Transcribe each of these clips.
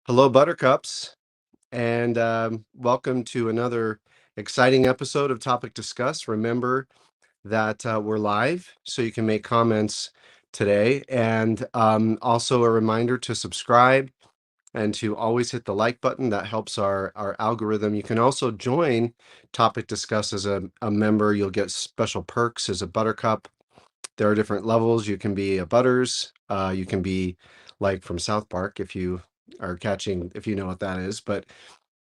Hello, Buttercups, and welcome to another exciting episode of Topic Discuss. Remember that we're live, so you can make comments today, and also a reminder to subscribe and to always hit the like button. That helps our algorithm. You can also join Topic Discuss as a member. You'll get special perks as a Buttercup. There are different levels. You can be a Butters. You can be like from South Park if you are catching, if you know what that is, but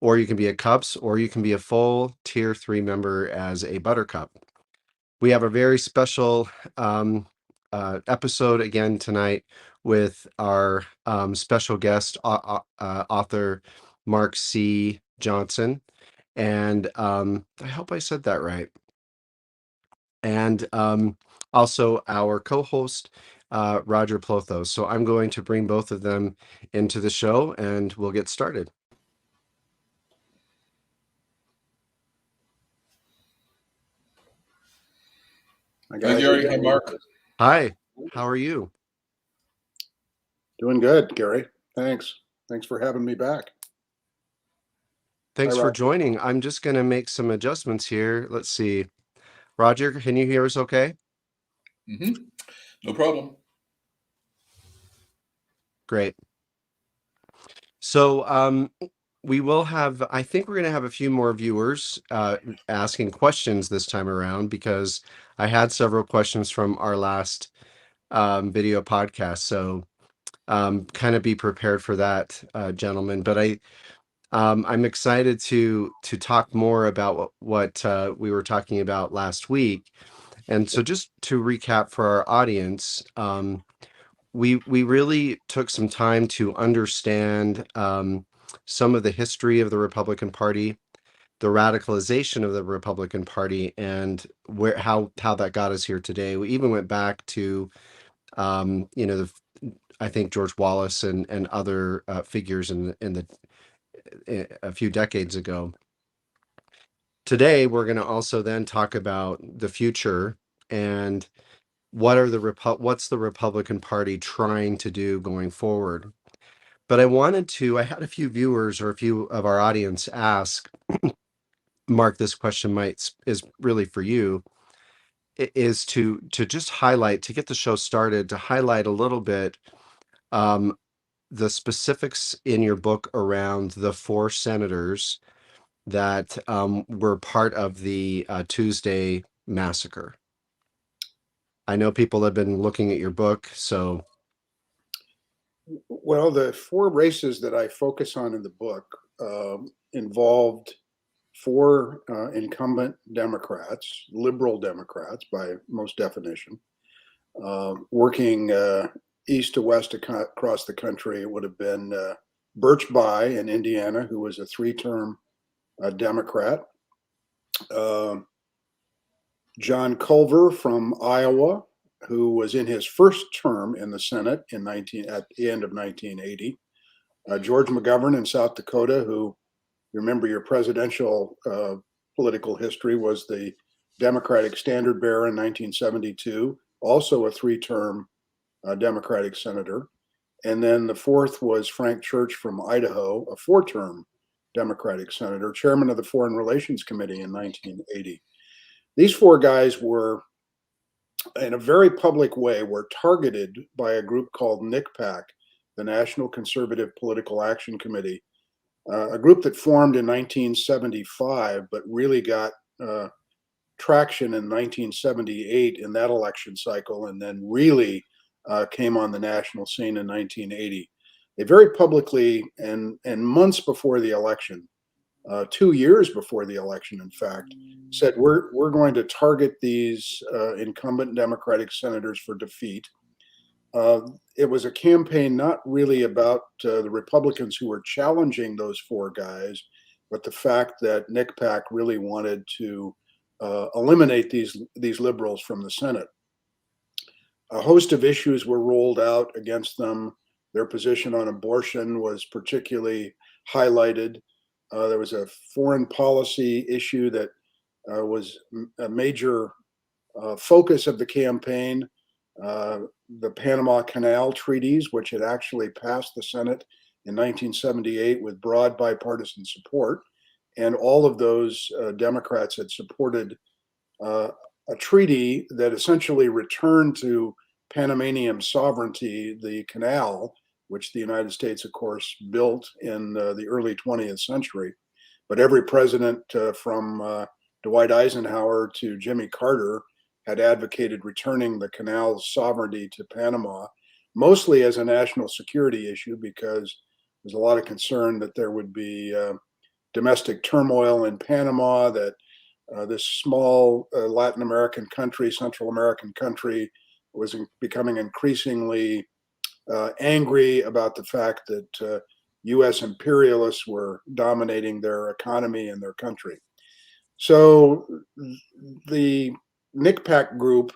or you can be a Cups, or you can be a full tier 3 member as a Buttercup. We have a very special episode again tonight with our special guest author Marc Johnson, and I hope I said that right. And also our co-host Roger Plothos. So I'm going to bring both of them into the show, and we'll get started. Hi, Gary. Hi, Mark. Hi, how are you? Doing good, Gary. Thanks. Thanks for having me back. Thanks Hi, for Roger. joining. I'm just going to make some adjustments here. Let's see. Roger, can you hear us okay? No problem. Great. So we will have, I think we're going to have a few more viewers asking questions this time around, because I had several questions from our last video podcast. So kind of be prepared for that, gentlemen. But I'm excited to talk more about what we were talking about last week. And so just to recap for our audience, we really took some time to understand some of the history of the Republican Party, the radicalization of the Republican Party, and how that got us here today. We even went back to I think George Wallace and other figures in a few decades ago. Today, we're going to also then talk about the future and what's the Republican Party trying to do going forward. But I had a few viewers or a few of our audience ask, Mark, this question is really for you, is to just highlight, to get the show started, to highlight a little bit the specifics in your book around the 4 senators that were part of the Tuesday massacre. I know people have been looking at your book, so. Well, the 4 races that I focus on in the book involved 4 incumbent Democrats, liberal Democrats by most definition, working east to west across the country. It would have been Birch Bayh in Indiana, who was a 3-term Democrat. John Culver from Iowa, who was in his first term in the Senate at the end of 1980. George McGovern in South Dakota, who, remember your presidential political history, was the Democratic standard bearer in 1972, also a 3-term Democratic senator. And then the 4th was Frank Church from Idaho, a 4-term Democratic senator, chairman of the Foreign Relations Committee in 1980. These 4 guys were, in a very public way, were targeted by a group called NCPAC, the National Conservative Political Action Committee, a group that formed in 1975, but really got traction in 1978 in that election cycle, and then really came on the national scene in 1980. They very publicly, and months before the election, 2 years before the election, in fact, said we're going to target these incumbent Democratic senators for defeat. It was a campaign not really about the Republicans who were challenging those 4 guys, but the fact that NCPAC really wanted to eliminate these liberals from the Senate. A host of issues were rolled out against them. Their position on abortion was particularly highlighted. There was a foreign policy issue that was a major focus of the campaign. The Panama Canal treaties, which had actually passed the Senate in 1978 with broad bipartisan support. And all of those Democrats had supported a treaty that essentially returned to Panamanian sovereignty the canal, which the United States, of course, built in the early 20th century. But every president from Dwight Eisenhower to Jimmy Carter had advocated returning the canal's sovereignty to Panama, mostly as a national security issue, because there's a lot of concern that there would be domestic turmoil in Panama, that this small Latin American country, Central American country, was becoming increasingly angry about the fact that US imperialists were dominating their economy and their country. So the NICPAC group,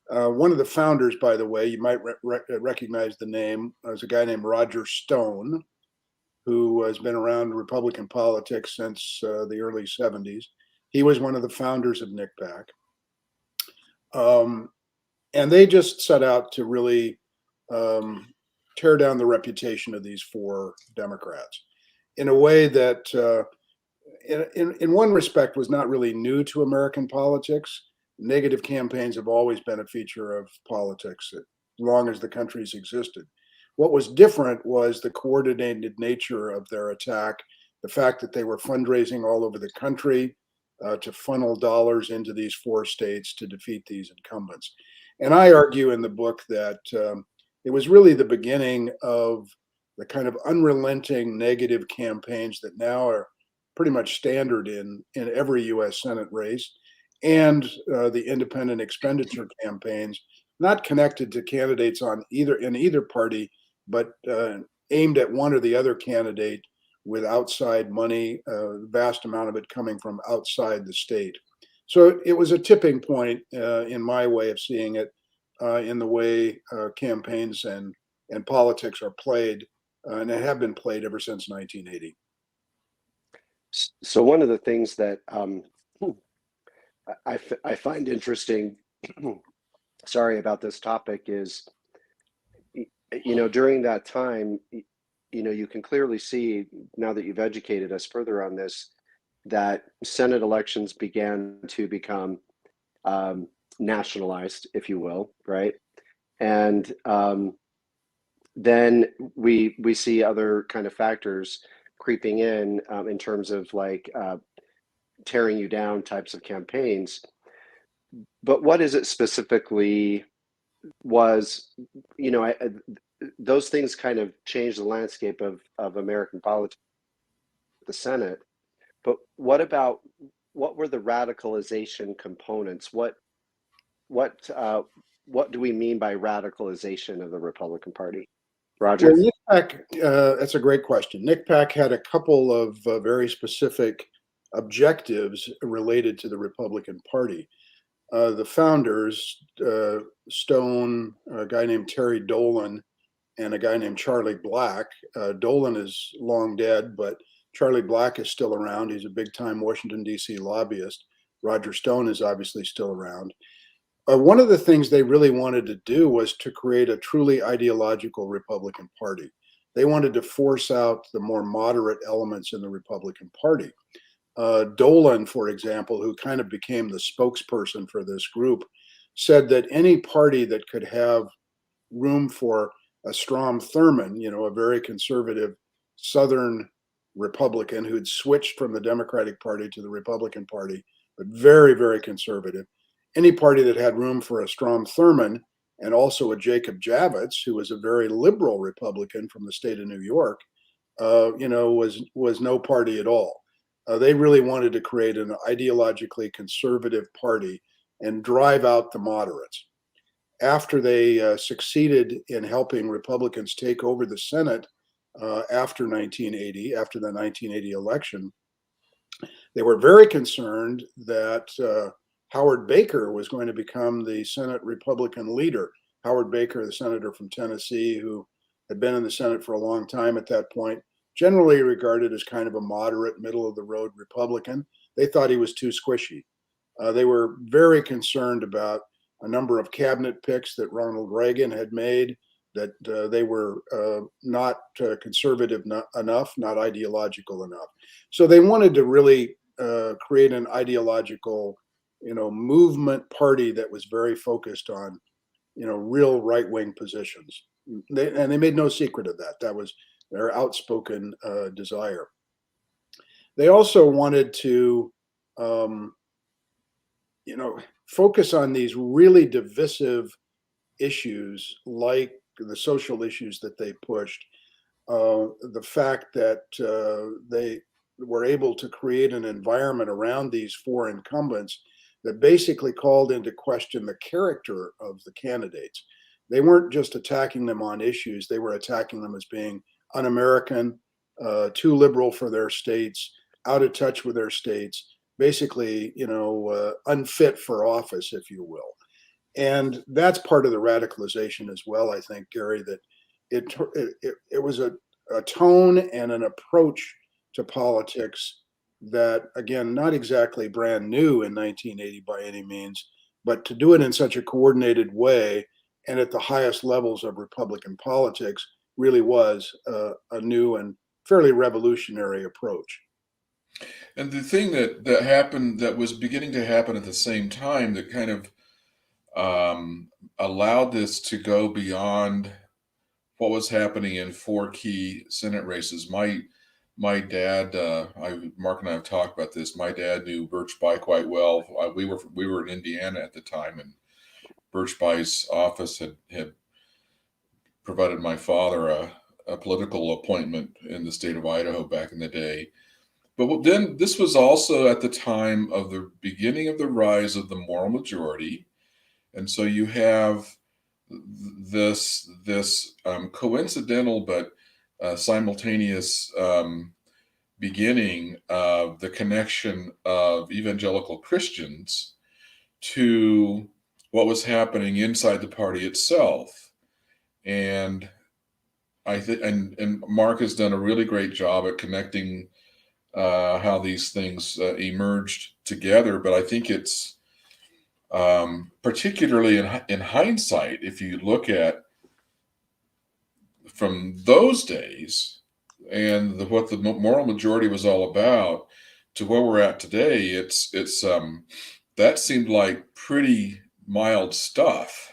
one of the founders, by the way, you might recognize the name, was a guy named Roger Stone, who has been around Republican politics since the early 70s. He was one of the founders of NICPAC. And they just set out to really tear down the reputation of these four Democrats in a way that, in one respect, was not really new to American politics. Negative campaigns have always been a feature of politics as long as the country's existed. What was different was the coordinated nature of their attack, the fact that they were fundraising all over the country to funnel dollars into these four states to defeat these incumbents. And I argue in the book that it was really the beginning of the kind of unrelenting negative campaigns that now are pretty much standard in every US Senate race, and the independent expenditure campaigns, not connected to candidates in either party, but aimed at one or the other candidate with outside money, vast amount of it coming from outside the state. So it was a tipping point in my way of seeing it, in the way campaigns and politics are played, and they have been played ever since 1980. So one of the things that I find interesting, sorry about this topic, is, during that time, you can clearly see, now that you've educated us further on this, that Senate elections began to become nationalized, if you will, right? And then we see other kind of factors creeping in terms of like tearing you down types of campaigns. But what is it specifically was, those things kind of changed the landscape of American politics, the Senate. But what were the radicalization components? What do we mean by radicalization of the Republican Party? Roger? Well, NICPAC, that's a great question. NICPAC had a couple of very specific objectives related to the Republican Party. The founders, Stone, a guy named Terry Dolan, and a guy named Charlie Black. Dolan is long dead, but Charlie Black is still around. He's a big-time Washington, D.C. lobbyist. Roger Stone is obviously still around. One of the things they really wanted to do was to create a truly ideological Republican Party. They wanted to force out the more moderate elements in the Republican Party. Dolan, for example, who kind of became the spokesperson for this group, said that any party that could have room for a Strom Thurmond, a very conservative Southern Republican who'd switched from the Democratic Party to the Republican Party, but very, very conservative. Any party that had room for a Strom Thurmond and also a Jacob Javits, who was a very liberal Republican from the state of New York, was no party at all. They really wanted to create an ideologically conservative party and drive out the moderates. After they succeeded in helping Republicans take over the Senate after 1980, after the 1980 election, they were very concerned that Howard Baker was going to become the Senate Republican leader. Howard Baker, the senator from Tennessee, who had been in the Senate for a long time at that point, generally regarded as kind of a moderate, middle-of-the-road Republican. They thought he was too squishy. They were very concerned about a number of cabinet picks that Ronald Reagan had made, that they were not conservative enough, not ideological enough. So they wanted to really create an ideological, movement party that was very focused on, real right-wing positions. They made no secret of that. That was their outspoken desire. They also wanted to, um, focus on these really divisive issues, like the social issues that they pushed. The fact that they were able to create an environment around these four incumbents that basically called into question the character of the candidates. They weren't just attacking them on issues, they were attacking them as being un American, too liberal for their states, out of touch with their states, basically, unfit for office, if you will. And that's part of the radicalization as well, I think, Gary, that it was a tone and an approach to politics that, again, not exactly brand new in 1980 by any means, but to do it in such a coordinated way and at the highest levels of Republican politics really was a new and fairly revolutionary approach. And the thing that happened, that was beginning to happen at the same time, that kind of allowed this to go beyond what was happening in four key Senate races. My dad, Mark and I have talked about this. My dad knew Birch Bayh quite well. We were in Indiana at the time, and Birch Bayh's office had provided my father a political appointment in the state of Idaho back in the day. But then this was also at the time of the beginning of the rise of the moral majority. And so you have this coincidental but simultaneous beginning of the connection of evangelical Christians to what was happening inside the party itself. And I think, and Mark has done a really great job at connecting how these things emerged together. But I think it's particularly in hindsight, if you look at from those days and what the moral majority was all about to where we're at today, it's that seemed like pretty mild stuff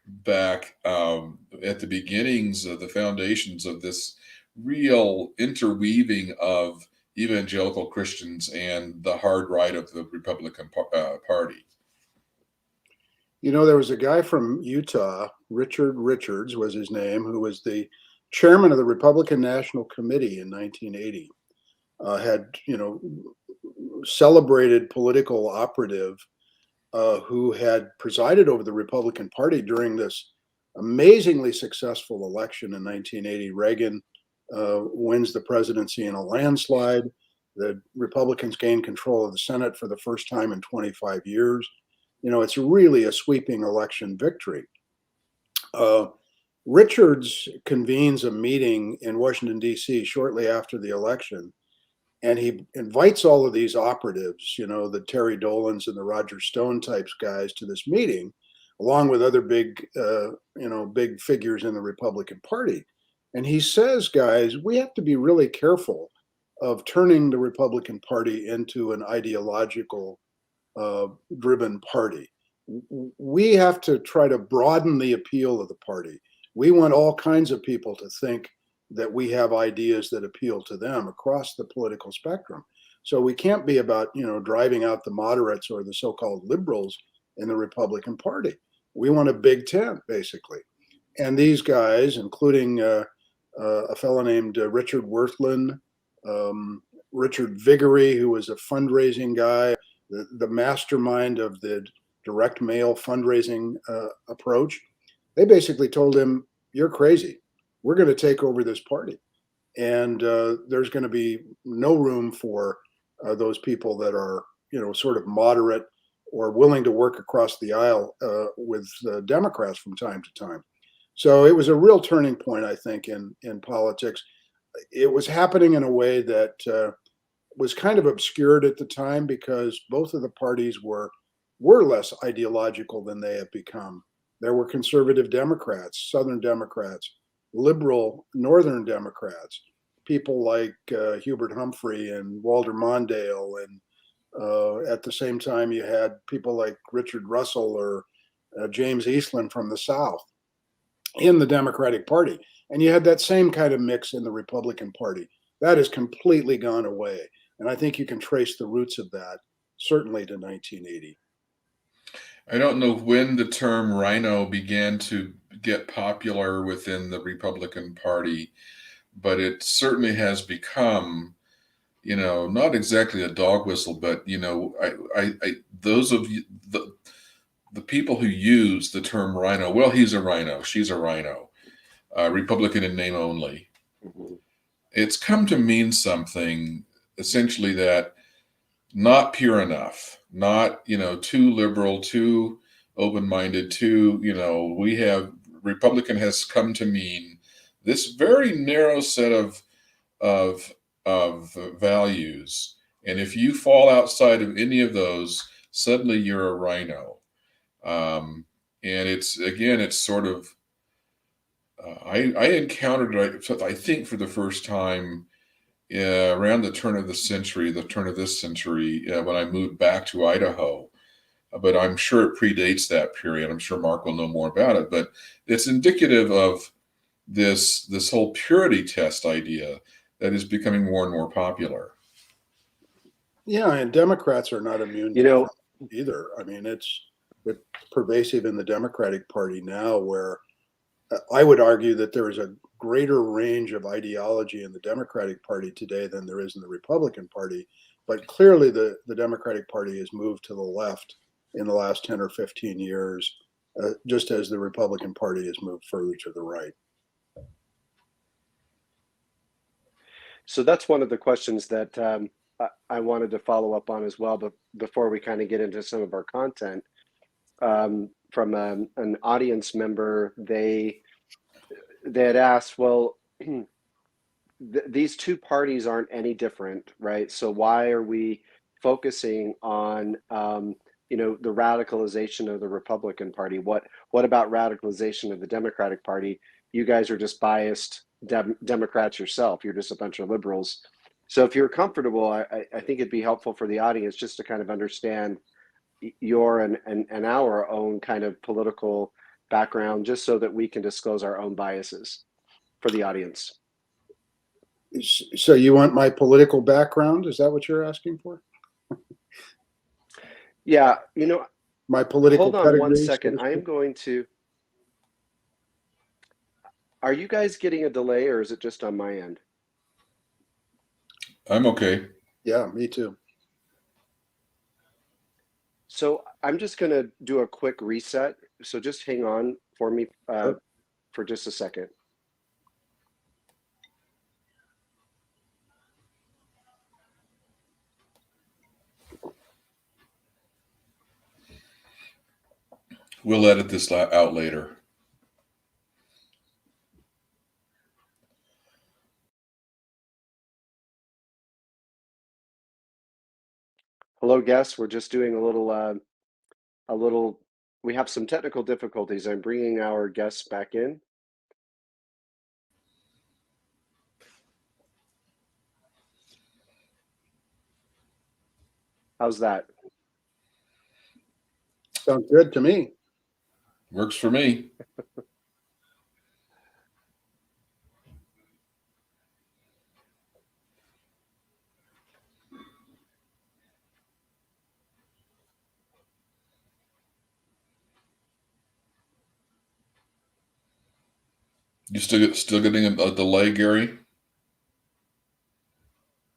back at the beginnings of the foundations of this real interweaving of evangelical Christians and the hard right of the Republican Party. There was a guy from Utah, Richard Richards was his name, who was the chairman of the Republican National Committee in 1980. Had, celebrated political operative who had presided over the Republican Party during this amazingly successful election in 1980. Reagan wins the presidency in a landslide. The Republicans gain control of the Senate for the first time in 25 years. It's really a sweeping election victory. Richards convenes a meeting in Washington, D.C. shortly after the election, and he invites all of these operatives, the Terry Dolans and the Roger Stone types guys, to this meeting, along with other big figures in the Republican Party. And he says, guys, we have to be really careful of turning the Republican Party into an ideological driven party. We have to try to broaden the appeal of the party. We want all kinds of people to think that we have ideas that appeal to them across the political spectrum. So we can't be about, driving out the moderates or the so-called liberals in the Republican Party. We want a big tent, basically. And these guys, including a fellow named Richard Worthland, Richard Viguerie, who was a fundraising guy, the mastermind of the direct mail fundraising approach, they basically told him, "You're crazy. We're going to take over this party. And there's going to be no room for those people that are, sort of moderate or willing to work across the aisle with Democrats from time to time." So it was a real turning point, I think, in politics. It was happening in a way that was kind of obscured at the time because both of the parties were less ideological than they have become. There were conservative Democrats, Southern Democrats, liberal Northern Democrats, people like Hubert Humphrey and Walter Mondale. And at the same time, you had people like Richard Russell or James Eastland from the South in the Democratic Party. And you had that same kind of mix in the Republican Party. That has completely gone away. And I think you can trace the roots of that certainly to 1980. I don't know when the term rhino began to get popular within the Republican Party, but it certainly has become, not exactly a dog whistle, but those of you, the people who use the term rhino, well, he's a rhino, she's a rhino, Republican in name only. Mhm. It's come to mean something essentially that not pure enough, not, too liberal, too open-minded, too, we have Republican has come to mean this very narrow set of values. And if you fall outside of any of those, suddenly you're a rhino. And it's sort of, I encountered it, I think for the first time around the turn of this century, when I moved back to Idaho. But I'm sure it predates that period. I'm sure Mark will know more about it. But it's indicative of this whole purity test idea that is becoming more and more popular. Yeah, and Democrats are not immune to it either. I mean, it's pervasive in the Democratic Party now, where I would argue that there is a greater range of ideology in the Democratic Party today than there is in the Republican Party. But clearly, the Democratic Party has moved to the left in the last 10 or 15 years, just as the Republican Party has moved further to the right. So that's one of the questions that I wanted to follow up on as well, but before we kind of get into some of our content, from an audience member, they had asked, well, these two parties aren't any different, right? So why are we focusing on the radicalization of the Republican Party? What about radicalization of the Democratic Party? You guys are just biased Democrats yourself. You're just a bunch of liberals. So if you're comfortable, I think it'd be helpful for the audience just to kind of understand your and our own kind of political background, just so that we can disclose our own biases for the audience. So you want my political background? Is that what you're asking for? Yeah, my political hold on pedigree, one second. so I am going to. Are you guys getting a delay, or is it just on my end? I'm okay. Yeah, me too. So I'm just going to do a quick reset. So just hang on for me for just a second. We'll edit this out later. Hello, guests. We're just doing a little. We have some technical difficulties. I'm bringing our guests back in. How's that? Sounds good to me. Works for me. You still getting a delay, Gary?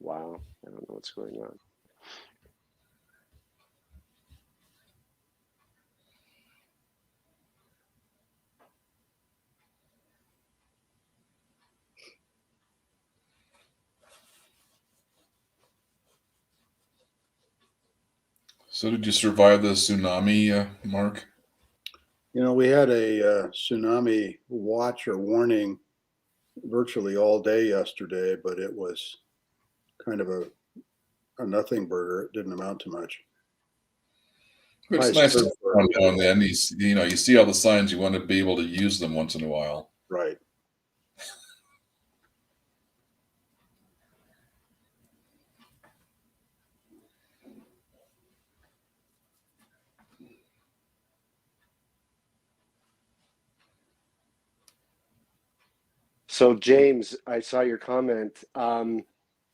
Wow, I don't know what's going on. So did you survive the tsunami, Mark? We had a tsunami watch or warning virtually all day yesterday, but it was kind of a nothing burger. It didn't amount to much. It's I nice. served for around now and then. You see all the signs. You want to be able to use them once in a while. Right. So James, I saw your comment.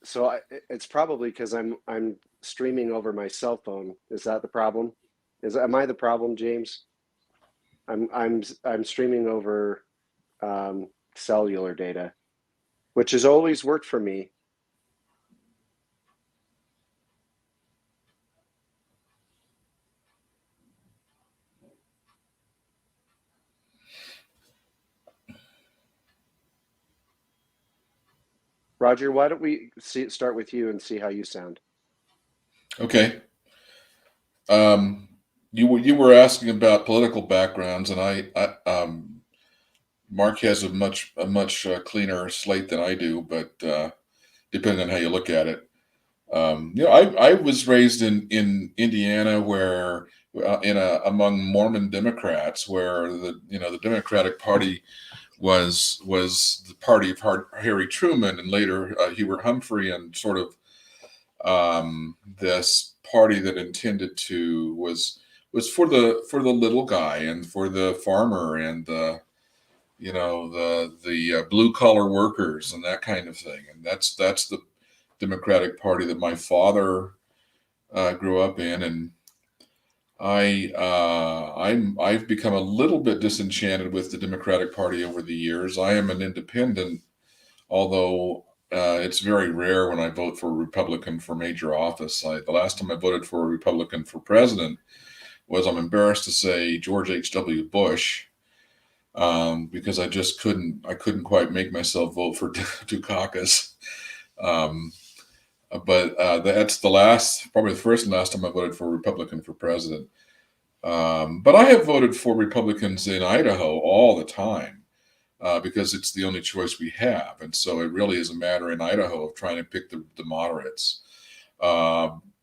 It's probably because I'm streaming over my cell phone. Is that the problem? Am I the problem, James? I'm streaming over cellular data, which has always worked for me. Roger, why don't we start with you and see how you sound? Okay. You were asking about political backgrounds, and Mark has a much cleaner slate than I do, but depending on how you look at it. I was raised in Indiana, where among Mormon Democrats, where the Democratic Party was the party of Harry Truman, and later Hubert Humphrey, and sort of this party that intended to was for the little guy and for the farmer and the blue collar workers and that kind of thing. And that's the Democratic Party that my father grew up in. And I've become a little bit disenchanted with the Democratic Party over the years. I am an independent, although it's very rare when I vote for a Republican for major office. The last time I voted for a Republican for president was, I'm embarrassed to say, George H.W. Bush, because I just couldn't quite make myself vote for Dukakis. But that's probably the first and last time I voted for a Republican for president. But I have voted for Republicans in Idaho all the time. Because it's the only choice we have. And so it really is a matter in Idaho of trying to pick the moderates.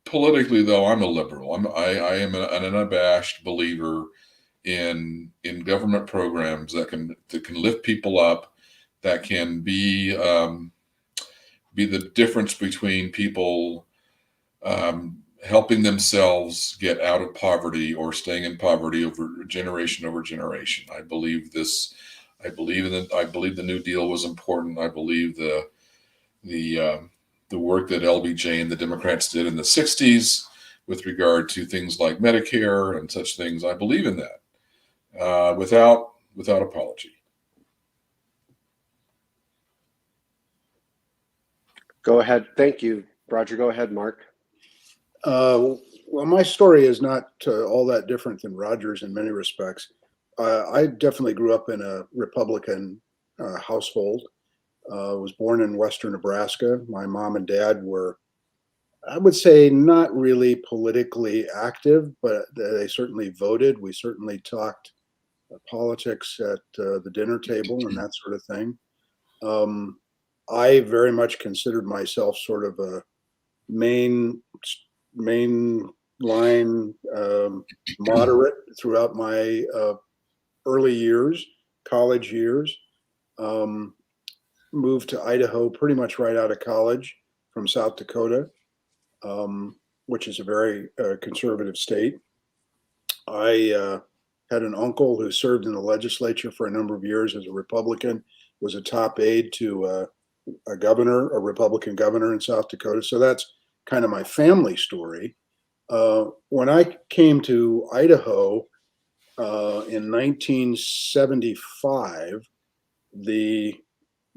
Politically, though, I'm a liberal. I am an unabashed believer in government programs that can lift people up, that can be the difference between people helping themselves get out of poverty or staying in poverty over generation. I believe this. I believe the New Deal was important. I believe the work that LBJ and the Democrats did in the '60s with regard to things like Medicare and such things. I believe in that without apology. Go ahead. Thank you, Roger. Go ahead, Mark. Well, my story is not all that different than Roger's in many respects. I definitely grew up in a Republican household. Was born in Western Nebraska. My mom and dad were, I would say, not really politically active, but they certainly voted. We certainly talked politics at the dinner table and that sort of thing. I very much considered myself sort of a main line moderate throughout my early years, college years. Moved to Idaho pretty much right out of college from South Dakota, which is a very conservative state. I had an uncle who served in the legislature for a number of years as a Republican, was a top aide to a Republican governor in South Dakota. So that's kind of my family story. When I came to Idaho in 1975, the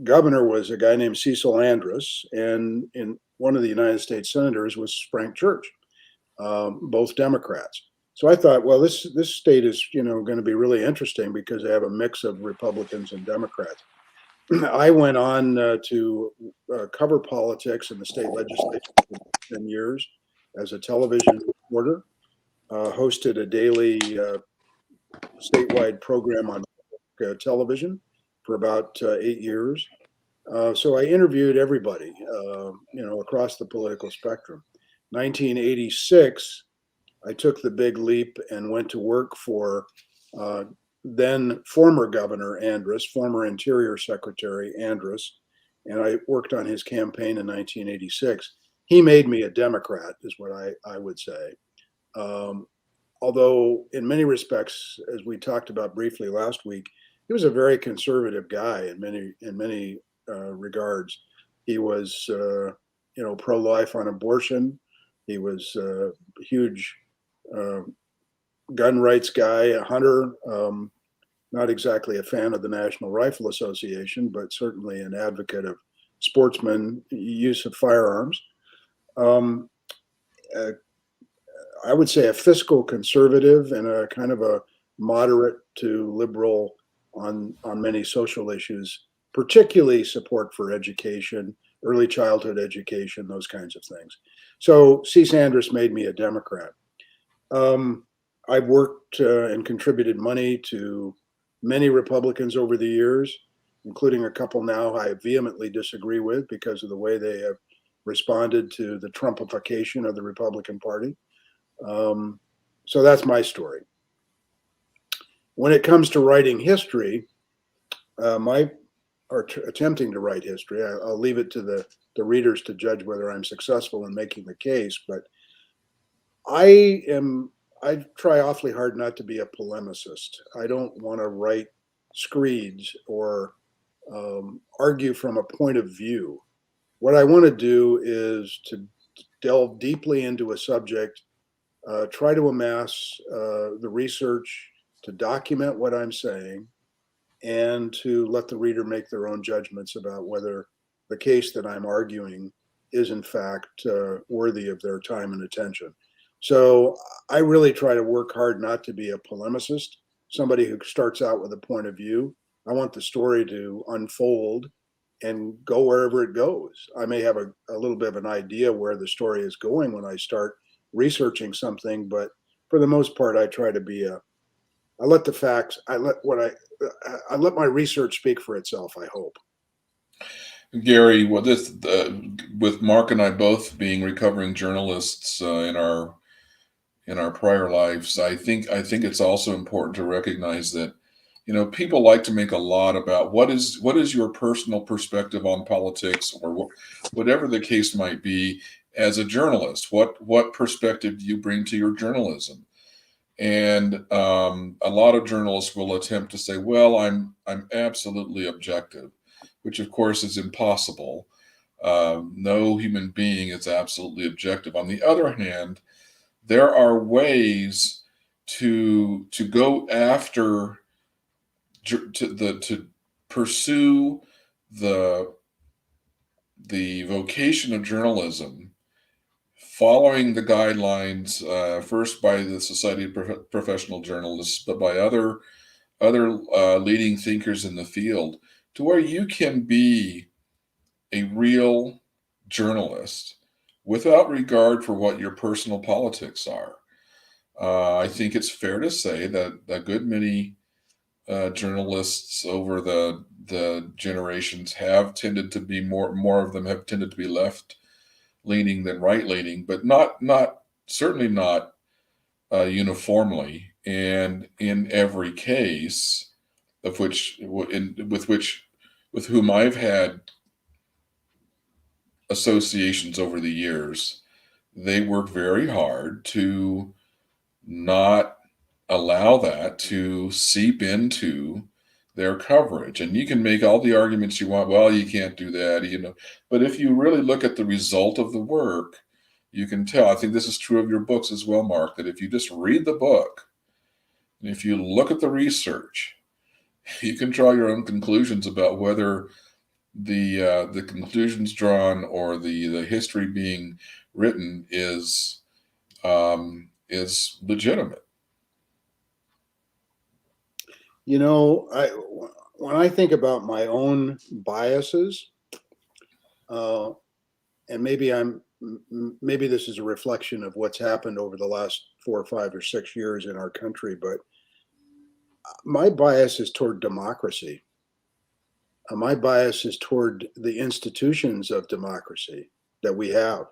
governor was a guy named Cecil Andrus, and one of the United States senators was Frank Church, both Democrats. So I thought, well, this state is going to be really interesting because they have a mix of Republicans and Democrats. I went on to cover politics in the state legislature for 10 years as a television reporter, hosted a daily statewide program on television for about 8 years. So I interviewed everybody, across the political spectrum. 1986, I took the big leap and went to work for uh, then former Governor Andrus, former Interior Secretary Andrus, and I worked on his campaign in 1986. He made me a Democrat, is what I would say. Um, Although, in many respects, as we talked about briefly last week, he was a very conservative guy in many regards. He was, pro-life on abortion. He was a huge uh, gun rights guy, a hunter. Not exactly a fan of the National Rifle Association, but certainly an advocate of sportsmen use of firearms. Um, uh, I would say a fiscal conservative and a kind of a moderate to liberal on many social issues, particularly support for education, early childhood education, those kinds of things. So C. Sanders made me a Democrat. Um, I've worked and contributed money to many Republicans over the years, including a couple now I vehemently disagree with because of the way they have responded to the Trumpification of the Republican Party. Um, so that's my story. When it comes to writing history, my or attempting to write history, I'll leave it to the readers to judge whether I'm successful in making the case. But I am I try awfully hard not to be a polemicist. I don't want to write screeds or argue from a point of view. What I want to do is to delve deeply into a subject, try to amass the research to document what I'm saying, and to let the reader make their own judgments about whether the case that I'm arguing is in fact worthy of their time and attention. So I really try to work hard not to be a polemicist, somebody who starts out with a point of view. I want the story to unfold and go wherever it goes. I may have a little bit of an idea where the story is going when I start researching something, but for the most part, I try to be I let the facts, I let my research speak for itself, I hope. Gary, well, this with Mark and I both being recovering journalists in our prior lives, I think it's also important to recognize that people like to make a lot about what is your personal perspective on politics or whatever the case might be as a journalist. What perspective do you bring to your journalism? And a lot of journalists will attempt to say, "Well, I'm absolutely objective," which of course is impossible. No human being is absolutely objective. On the other hand, there are ways to go after to pursue the the vocation of journalism, following the guidelines first by the Society of Professional Journalists, but by other leading thinkers in the field, to where you can be a real journalist without regard for what your personal politics are. I think it's fair to say that a good many journalists over the generations have tended to be more of them have tended to be left leaning than right leaning, but not certainly not uniformly, and in every case of which with whom I've had associations over the years, they work very hard to not allow that to seep into their coverage. And you can make all the arguments you want. Well, you can't do that. But if you really look at the result of the work, you can tell. I think this is true of your books as well, Mark, that if you just read the book and if you look at the research, you can draw your own conclusions about whether the conclusions drawn or the history being written is legitimate. When I think about my own biases, uh, and maybe this is a reflection of what's happened over the last 4 or 5 or 6 years in our country, but my bias is toward democracy. My bias is toward the institutions of democracy that we have.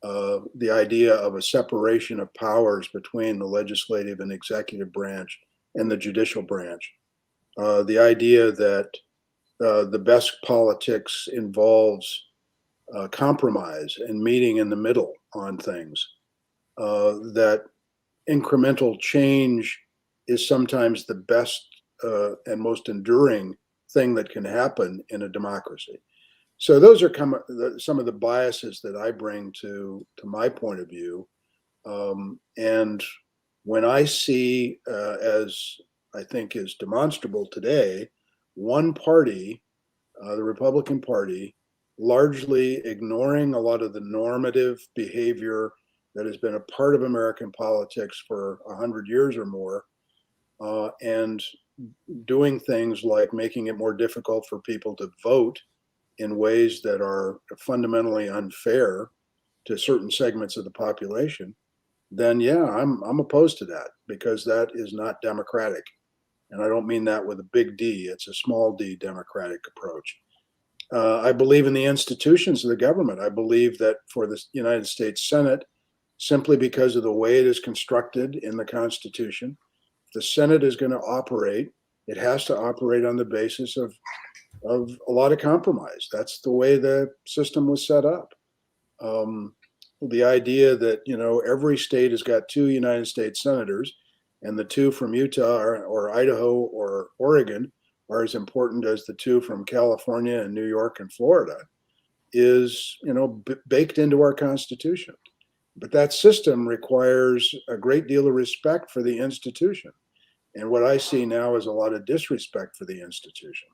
the idea of a separation of powers between the legislative and executive branch and the judicial branch, the idea that the best politics involves compromise and meeting in the middle on things, that incremental change is sometimes the best and most enduring thing that can happen in a democracy. So those are some of the biases that I bring to my point of view. And when I see, as I think is demonstrable today, one party, the Republican Party, largely ignoring a lot of the normative behavior that has been a part of American politics for 100 years or more, and doing things like making it more difficult for people to vote in ways that are fundamentally unfair to certain segments of the population, then yeah, I'm opposed to that because that is not democratic. And I don't mean that with a big D, it's a small d democratic approach. I believe in the institutions of the government. I believe that for the United States Senate, simply because of the way it is constructed in the Constitution, if the Senate is going to operate, it has to operate on the basis of a lot of compromise. That's the way the system was set up. Um, the idea that every state has got two United States senators, and the two from Utah or Idaho or Oregon are as important as the two from California and New York and Florida, is baked into our Constitution. But that system requires a great deal of respect for the institution, and what I see now is a lot of disrespect for the institution.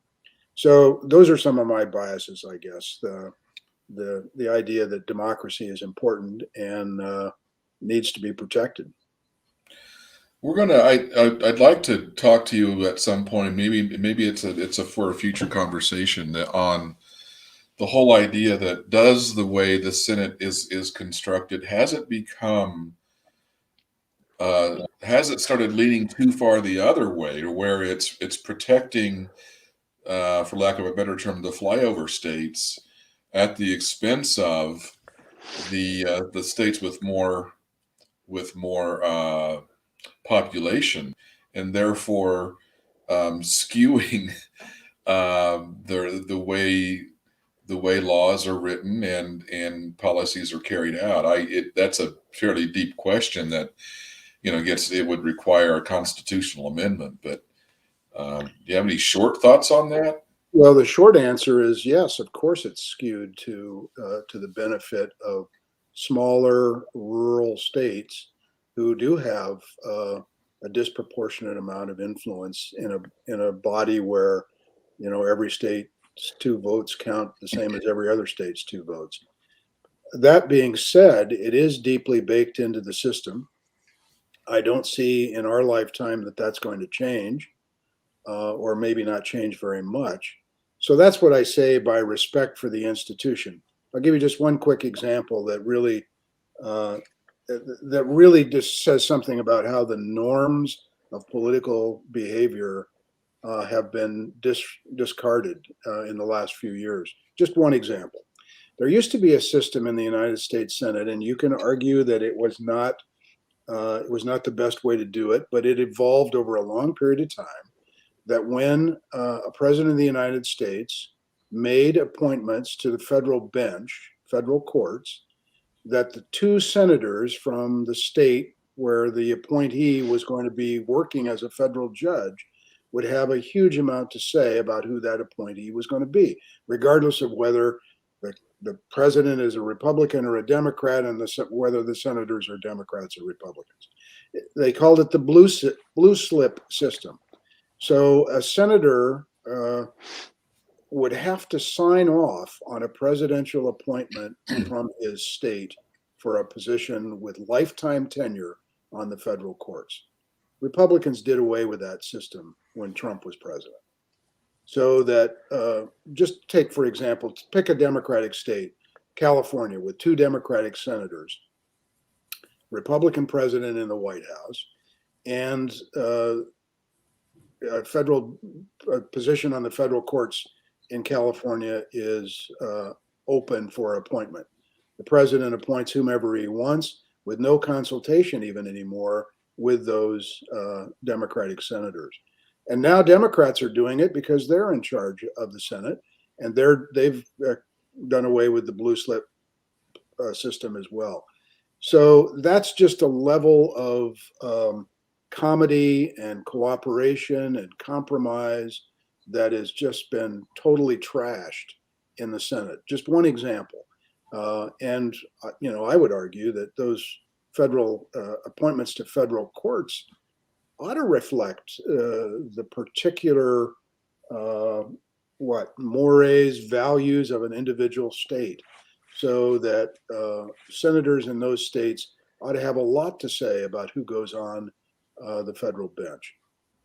So those are some of my biases, I guess. The idea that democracy is important and needs to be protected. We're gonna. I'd like to talk to you at some point. Maybe it's a for a future conversation that on the whole idea that does the way the Senate is constructed, has it started leaning too far the other way, or where it's protecting, for lack of a better term, the flyover states at the expense of the states with more population, and therefore skewing the way laws are written and policies are carried out. That's a fairly deep question that it would require a constitutional amendment. But do you have any short thoughts on that? Well, the short answer is yes. Of course, it's skewed to the benefit of smaller rural states who do have a disproportionate amount of influence in a body where every state's two votes count the same as every other state's two votes. That being said, it is deeply baked into the system. I don't see in our lifetime that that's going to change, or maybe not change very much. So that's what I say by respect for the institution. I'll give you just one quick example uh, that really just says something about how the norms of political behavior have been discarded in the last few years. Just one example. There used to be a system in the United States Senate, and you can argue that it was not the best way to do it, but it evolved over a long period of time. That when a president of the United States made appointments to the federal bench, federal courts, that the two senators from the state where the appointee was going to be working as a federal judge would have a huge amount to say about who that appointee was going to be, regardless of whether the president is a Republican or a Democrat, and whether the senators are Democrats or Republicans. They called it the blue slip system. So a senator would have to sign off on a presidential appointment from his state for a position with lifetime tenure on the federal courts. Republicans did away with that system when Trump was president. So that, just take, for example, pick a Democratic state, California, with two Democratic senators, Republican president in the White House, and a federal position on the federal courts in California is open for appointment. The president appoints whomever he wants with no consultation even anymore with those Democratic senators. And now Democrats are doing it because they're in charge of the Senate, and they've done away with the blue slip system as well. So that's just a level of comedy and cooperation and compromise that has just been totally trashed in the Senate. Just one example. And, I would argue that those federal appointments to federal courts ought to reflect the particular, mores, values of an individual state, so that senators in those states ought to have a lot to say about who goes on the federal bench.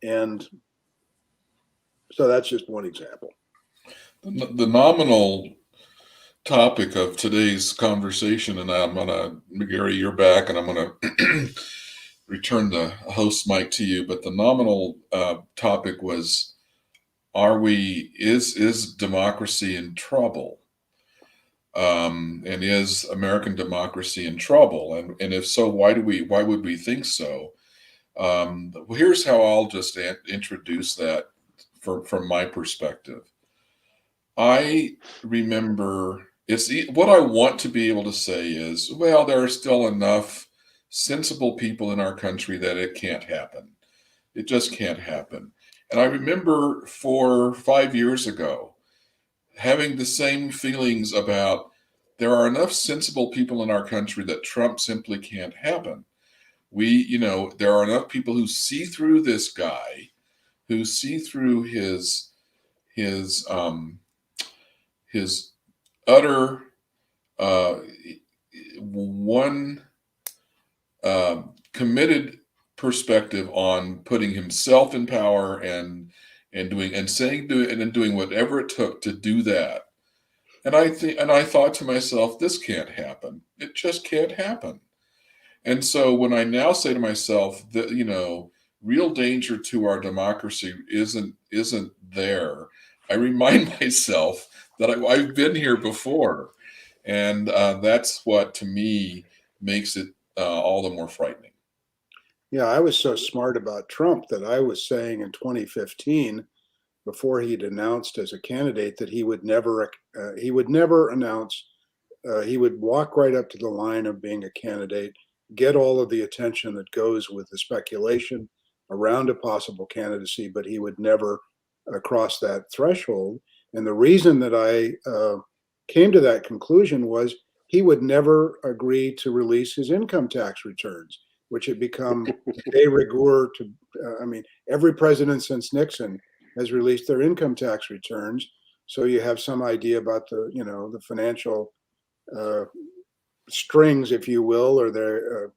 And so that's just one example. The nominal topic of today's conversation, and I'm gonna, Gary, you're back, and I'm gonna return the host mic to you. But the nominal topic was: is democracy in trouble? And is American democracy in trouble? And if so, why would we think so? Here's how I'll just introduce that from my perspective. I remember what I want to be able to say is, well, there are still enough sensible people in our country that it can't happen. It just can't happen. And I remember 4 or 5 years ago having the same feelings about there are enough sensible people in our country that Trump simply can't happen. There are enough people who see through this guy, who see through his utter one committed perspective on putting himself in power and doing whatever it took to do that. And I thought to myself, this can't happen. It just can't happen. And so when I now say to myself that, real danger to our democracy isn't there, I remind myself that I've been here before. And that's what, to me, makes it all the more frightening. Yeah, I was so smart about Trump that I was saying in 2015, before he'd announced as a candidate, that he would never announce. He would walk right up to the line of being a candidate, get all of the attention that goes with the speculation around a possible candidacy, but he would never cross that threshold. And the reason that I came to that conclusion was he would never agree to release his income tax returns, which had become de rigueur to, every president since Nixon has released their income tax returns. So you have some idea about the financial strings, if you will, or the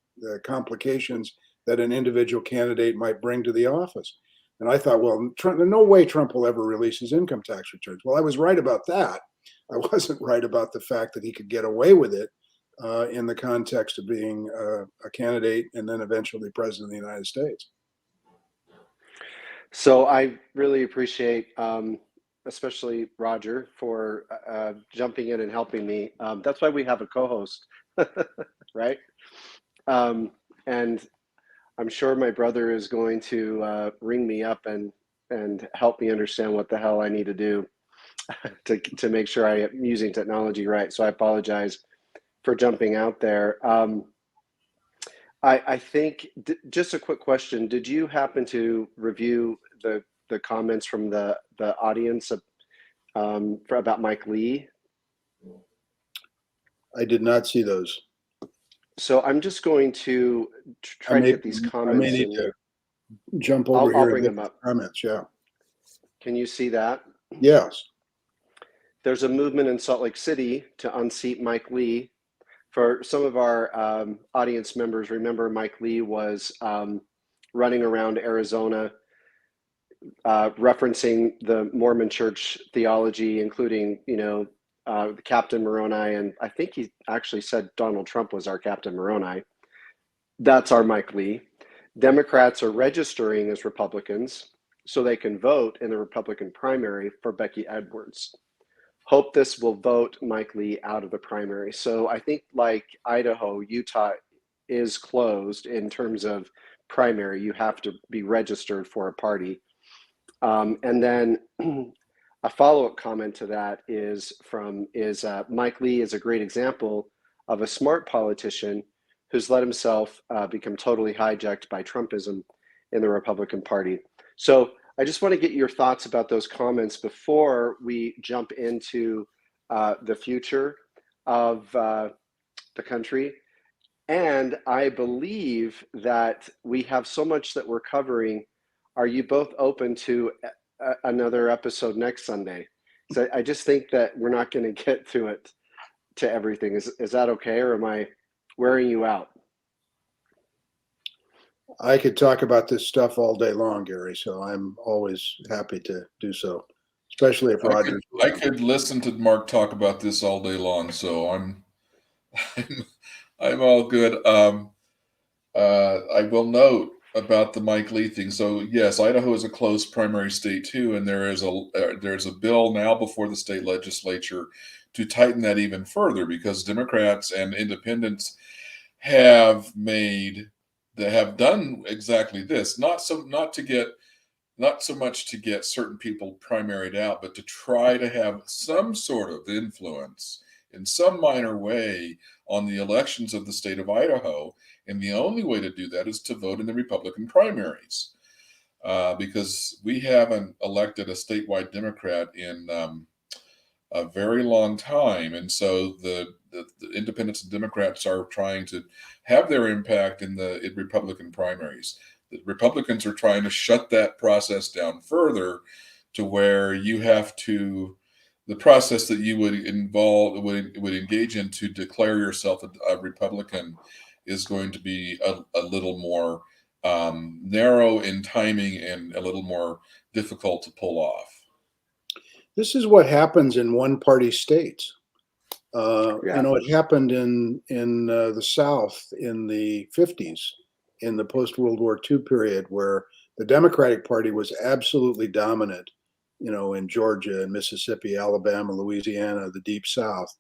complications that an individual candidate might bring to the office. And I thought, well, no way Trump will ever release his income tax returns. Well, I was right about that. I wasn't right about the fact that he could get away with it in the context of being a candidate and then eventually president of the United States. So I really appreciate, especially Roger, for jumping in and helping me. That's why we have a co-host, right? And I'm sure my brother is going to ring me up and help me understand what the hell I need to do to make sure I am using technology right. So I apologize for jumping out there. I think just a quick question. Did you happen to review the comments from the audience about Mike Lee? I did not see those. So I'm just going to try to get these comments. I may need to jump over here. I'll bring them up. Comments, yeah. Can you see that? Yes. There's a movement in Salt Lake City to unseat Mike Lee. For some of our audience members, remember Mike Lee was running around Arizona referencing the Mormon church theology, including, Captain Moroni. And I think he actually said Donald Trump was our Captain Moroni. That's our Mike Lee. Democrats are registering as Republicans so they can vote in the Republican primary for Becky Edwards. hope this will vote Mike Lee out of the primary. So I think like Idaho, Utah is closed in terms of primary. You have to be registered for a party. And then a follow-up comment to that is Mike Lee is a great example of a smart politician who's let himself become totally hijacked by Trumpism in the Republican Party. So I just want to get your thoughts about those comments before we jump into the future of the country. And I believe that we have so much that we're covering. Are you both open to another episode next Sunday? So I just think that we're not going to get to it, to everything. Is that okay, or am I wearing you out? I could talk about this stuff all day long, Gary, so I'm always happy to do so, especially if Roger's. I could listen to Mark talk about this all day long, so I'm all good. I will note about the Mike Lee thing. So yes, Idaho is a close primary state too, and there's a bill now before the state legislature to tighten that even further, because Democrats and independents have done exactly this. Not so much to get certain people primaried out, but to try to have some sort of influence in some minor way on the elections of the state of Idaho. And the only way to do that is to vote in the Republican primaries, because we haven't elected a statewide Democrat in a very long time. And so the independents and Democrats are trying to have their impact in the Republican primaries. The Republicans are trying to shut that process down further, to where you have to, the process that you would engage in to declare yourself a Republican is going to be a little more narrow in timing and a little more difficult to pull off. This is what happens in one-party states. Yeah. It happened in the South in the 50s, in the post-World War II period, where the Democratic Party was absolutely dominant, in Georgia and Mississippi, Alabama, Louisiana, the Deep South.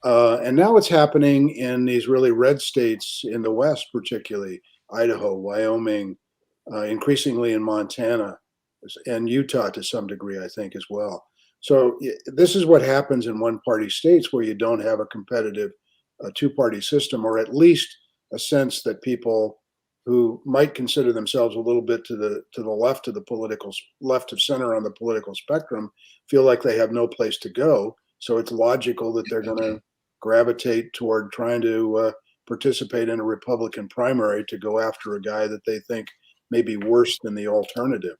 And now it's happening in these really red states in the West, particularly Idaho, Wyoming, increasingly in Montana, and Utah to some degree, I think, as well. So this is what happens in one-party states where you don't have a competitive two-party system, or at least a sense that people who might consider themselves a little bit to the left of the left of center on the political spectrum feel like they have no place to go. So it's logical that they're going to gravitate toward trying to participate in a Republican primary to go after a guy that they think may be worse than the alternative.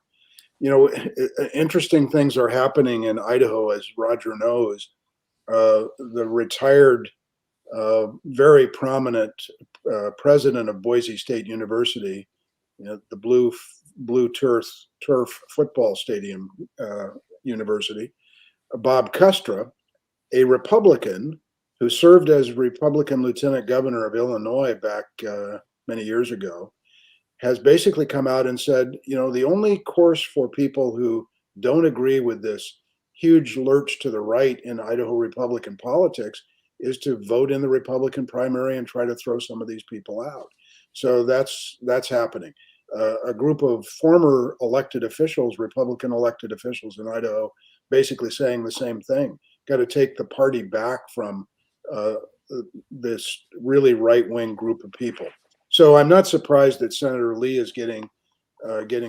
Interesting things are happening in Idaho, as Roger knows. The retired, very prominent president of Boise State University, the blue turf football stadium university, Bob Custra, a Republican who served as Republican lieutenant governor of Illinois back many years ago, has basically come out and said, the only course for people who don't agree with this huge lurch to the right in Idaho Republican politics is to vote in the Republican primary and try to throw some of these people out. So that's happening. A group of former elected officials, Republican elected officials in Idaho, basically saying the same thing. Got to take the party back from this really right-wing group of people. So I'm not surprised that Senator Lee is getting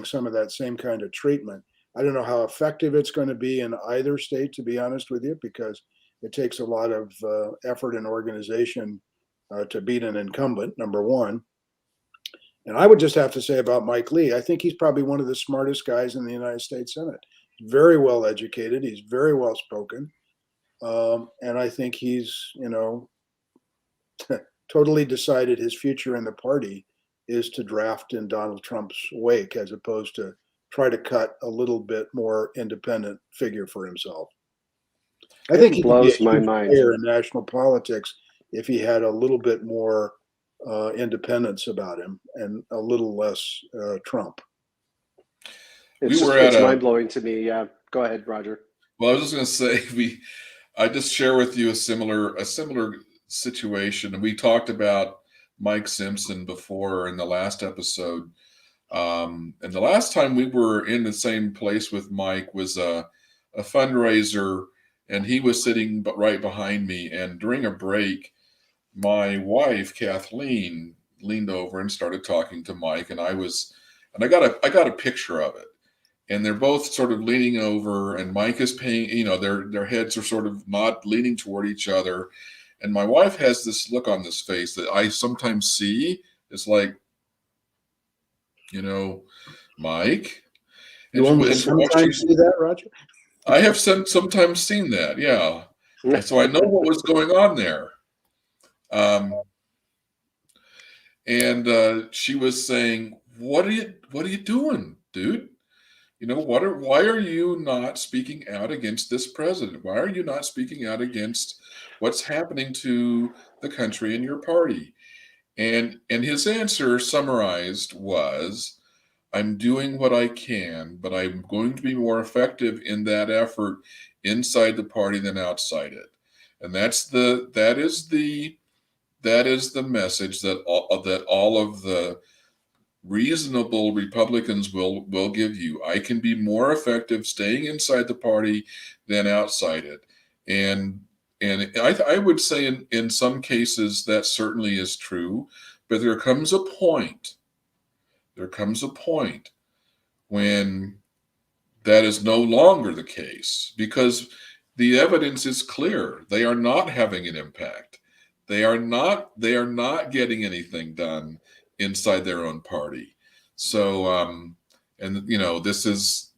some of that same kind of treatment. I don't know how effective it's going to be in either state, to be honest with you, because it takes a lot of effort and organization to beat an incumbent, number one. And I would just have to say about Mike Lee, I think he's probably one of the smartest guys in the United States Senate. Very well educated. He's very well spoken. And I think he's, totally decided his future in the party is to draft in Donald Trump's wake, as opposed to try to cut a little bit more independent figure for himself. I think he could be a blows my huge mind. player in national politics if he had a little bit more independence about him and a little less Trump. It's mind blowing to me. Yeah, go ahead, Roger. Well, I was just going to say I just share with you a similar situation. We talked about Mike Simpson before in the last episode. And the last time we were in the same place with Mike was a fundraiser, and he was sitting right behind me. And during a break, my wife Kathleen leaned over and started talking to Mike, and I got a picture of it. And they're both sort of leaning over, and Mike is paying, their heads are sort of not leaning toward each other. And my wife has this look on this face that I sometimes see. It's like, Mike. You only sometimes see that, Roger? I have sometimes seen that, yeah. And so I know what was going on there. And she was saying, "What are you doing, dude? Why are you not speaking out against this president? Why are you not speaking out against what's happening to the country and your party?" And his answer summarized was, "I'm doing what I can, but I'm going to be more effective in that effort inside the party than outside it." And that is the message that all of the reasonable Republicans will give you. I can be more effective staying inside the party than outside it. And I would say in some cases that certainly is true, but there comes a point when that is no longer the case, because the evidence is clear. They are not having an impact. They are not getting anything done inside their own party. So and this is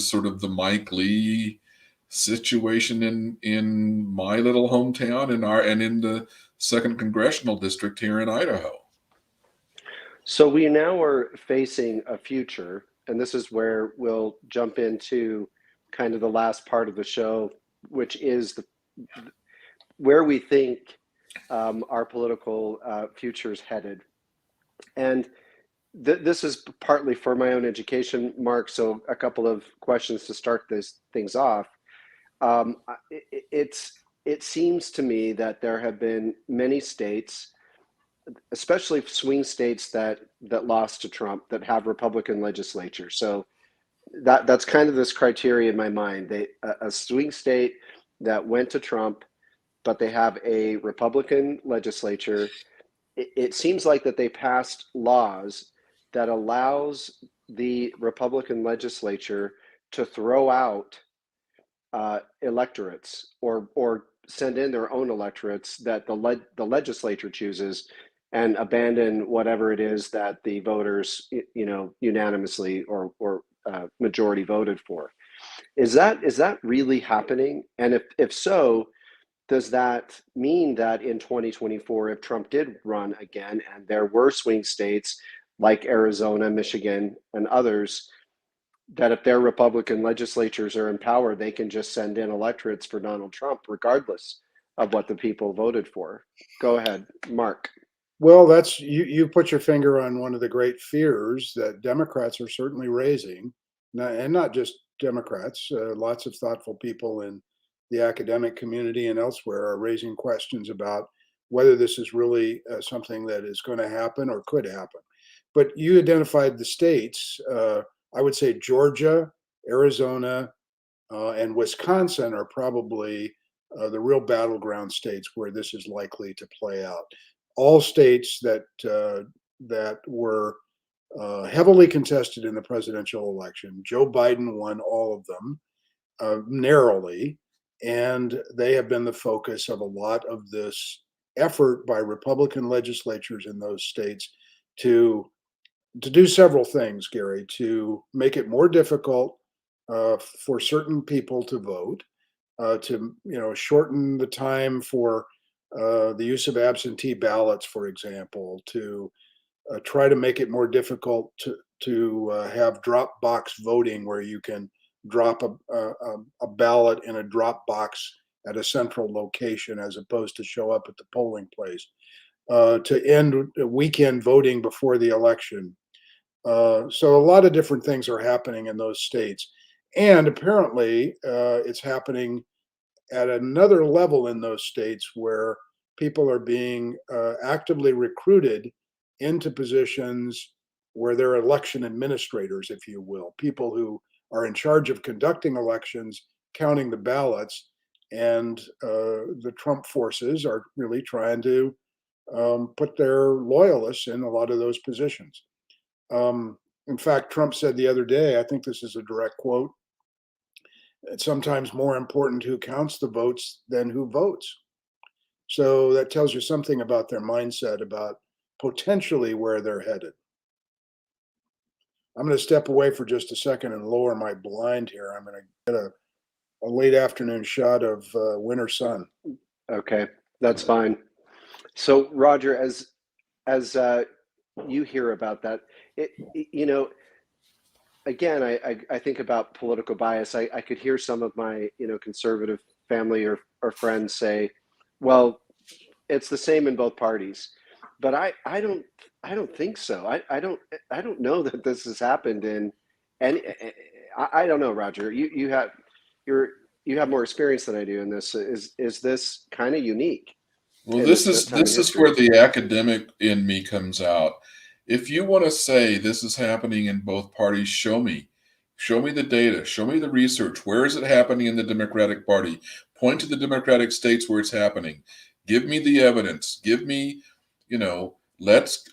sort of the Mike Lee situation in my little hometown and in the second congressional district here in Idaho. So we now are facing a future, and this is where we'll jump into kind of the last part of the show, which is where we think our political future is headed. And this is partly for my own education, Mark. So a couple of questions to start things off. It seems to me that there have been many states, especially swing states that lost to Trump, that have Republican legislatures. So that's kind of this criteria in my mind. A swing state that went to Trump, but they have a Republican legislature. It seems like that they passed laws that allows the Republican legislature to throw out electorates or send in their own electorates that the legislature chooses, and abandon whatever it is that the voters unanimously or majority voted for. Is that really happening? And if so, does that mean that in 2024, if Trump did run again and there were swing states like Arizona, Michigan, and others, that if their Republican legislatures are in power, they can just send in electorates for Donald Trump, regardless of what the people voted for? Go ahead, Mark. Well, that's you put your finger on one of the great fears that Democrats are certainly raising, and not just Democrats. Lots of thoughtful people in the academic community and elsewhere are raising questions about whether this is really something that is going to happen or could happen. But you identified the states. I would say Georgia, Arizona, and Wisconsin are probably the real battleground states where this is likely to play out. All states that were heavily contested in the presidential election. Joe Biden won all of them narrowly, and they have been the focus of a lot of this effort by Republican legislatures in those states to do several things, Gary, to make it more difficult for certain people to vote, to shorten the time for the use of absentee ballots, for example, to try to make it more difficult to have drop box voting, where you can drop a ballot in a drop box at a central location as opposed to show up at the polling place, to end weekend voting before the election. So a lot of different things are happening in those states, and apparently it's happening at another level in those states where people are being actively recruited into positions where they're election administrators, if you will, people who are in charge of conducting elections, counting the ballots, and the Trump forces are really trying to put their loyalists in a lot of those positions. Um, in fact, Trump said the other day, I think this is a direct quote, it's sometimes more important who counts the votes than who votes. So that tells you something about their mindset, about potentially where they're headed. I'm going to step away for just a second and lower my blind here. I'm going to get a late afternoon shot of winter sun. Okay, that's fine. So, Roger, as you hear about that, you know, again, I think about political bias. I could hear some of my, conservative family or friends say, well, it's the same in both parties. But I don't think so. I don't know that this has happened in any. I don't know, Roger. You're you have more experience than I do in this. Is this kind of unique Well, in this time in this is where history? the academic in me comes out. If you want to say this is happening in both parties, show me. Show me the data. Show me the research. Where is it happening in the Democratic Party? Point to the Democratic states where it's happening. Give me the evidence. Give me, let's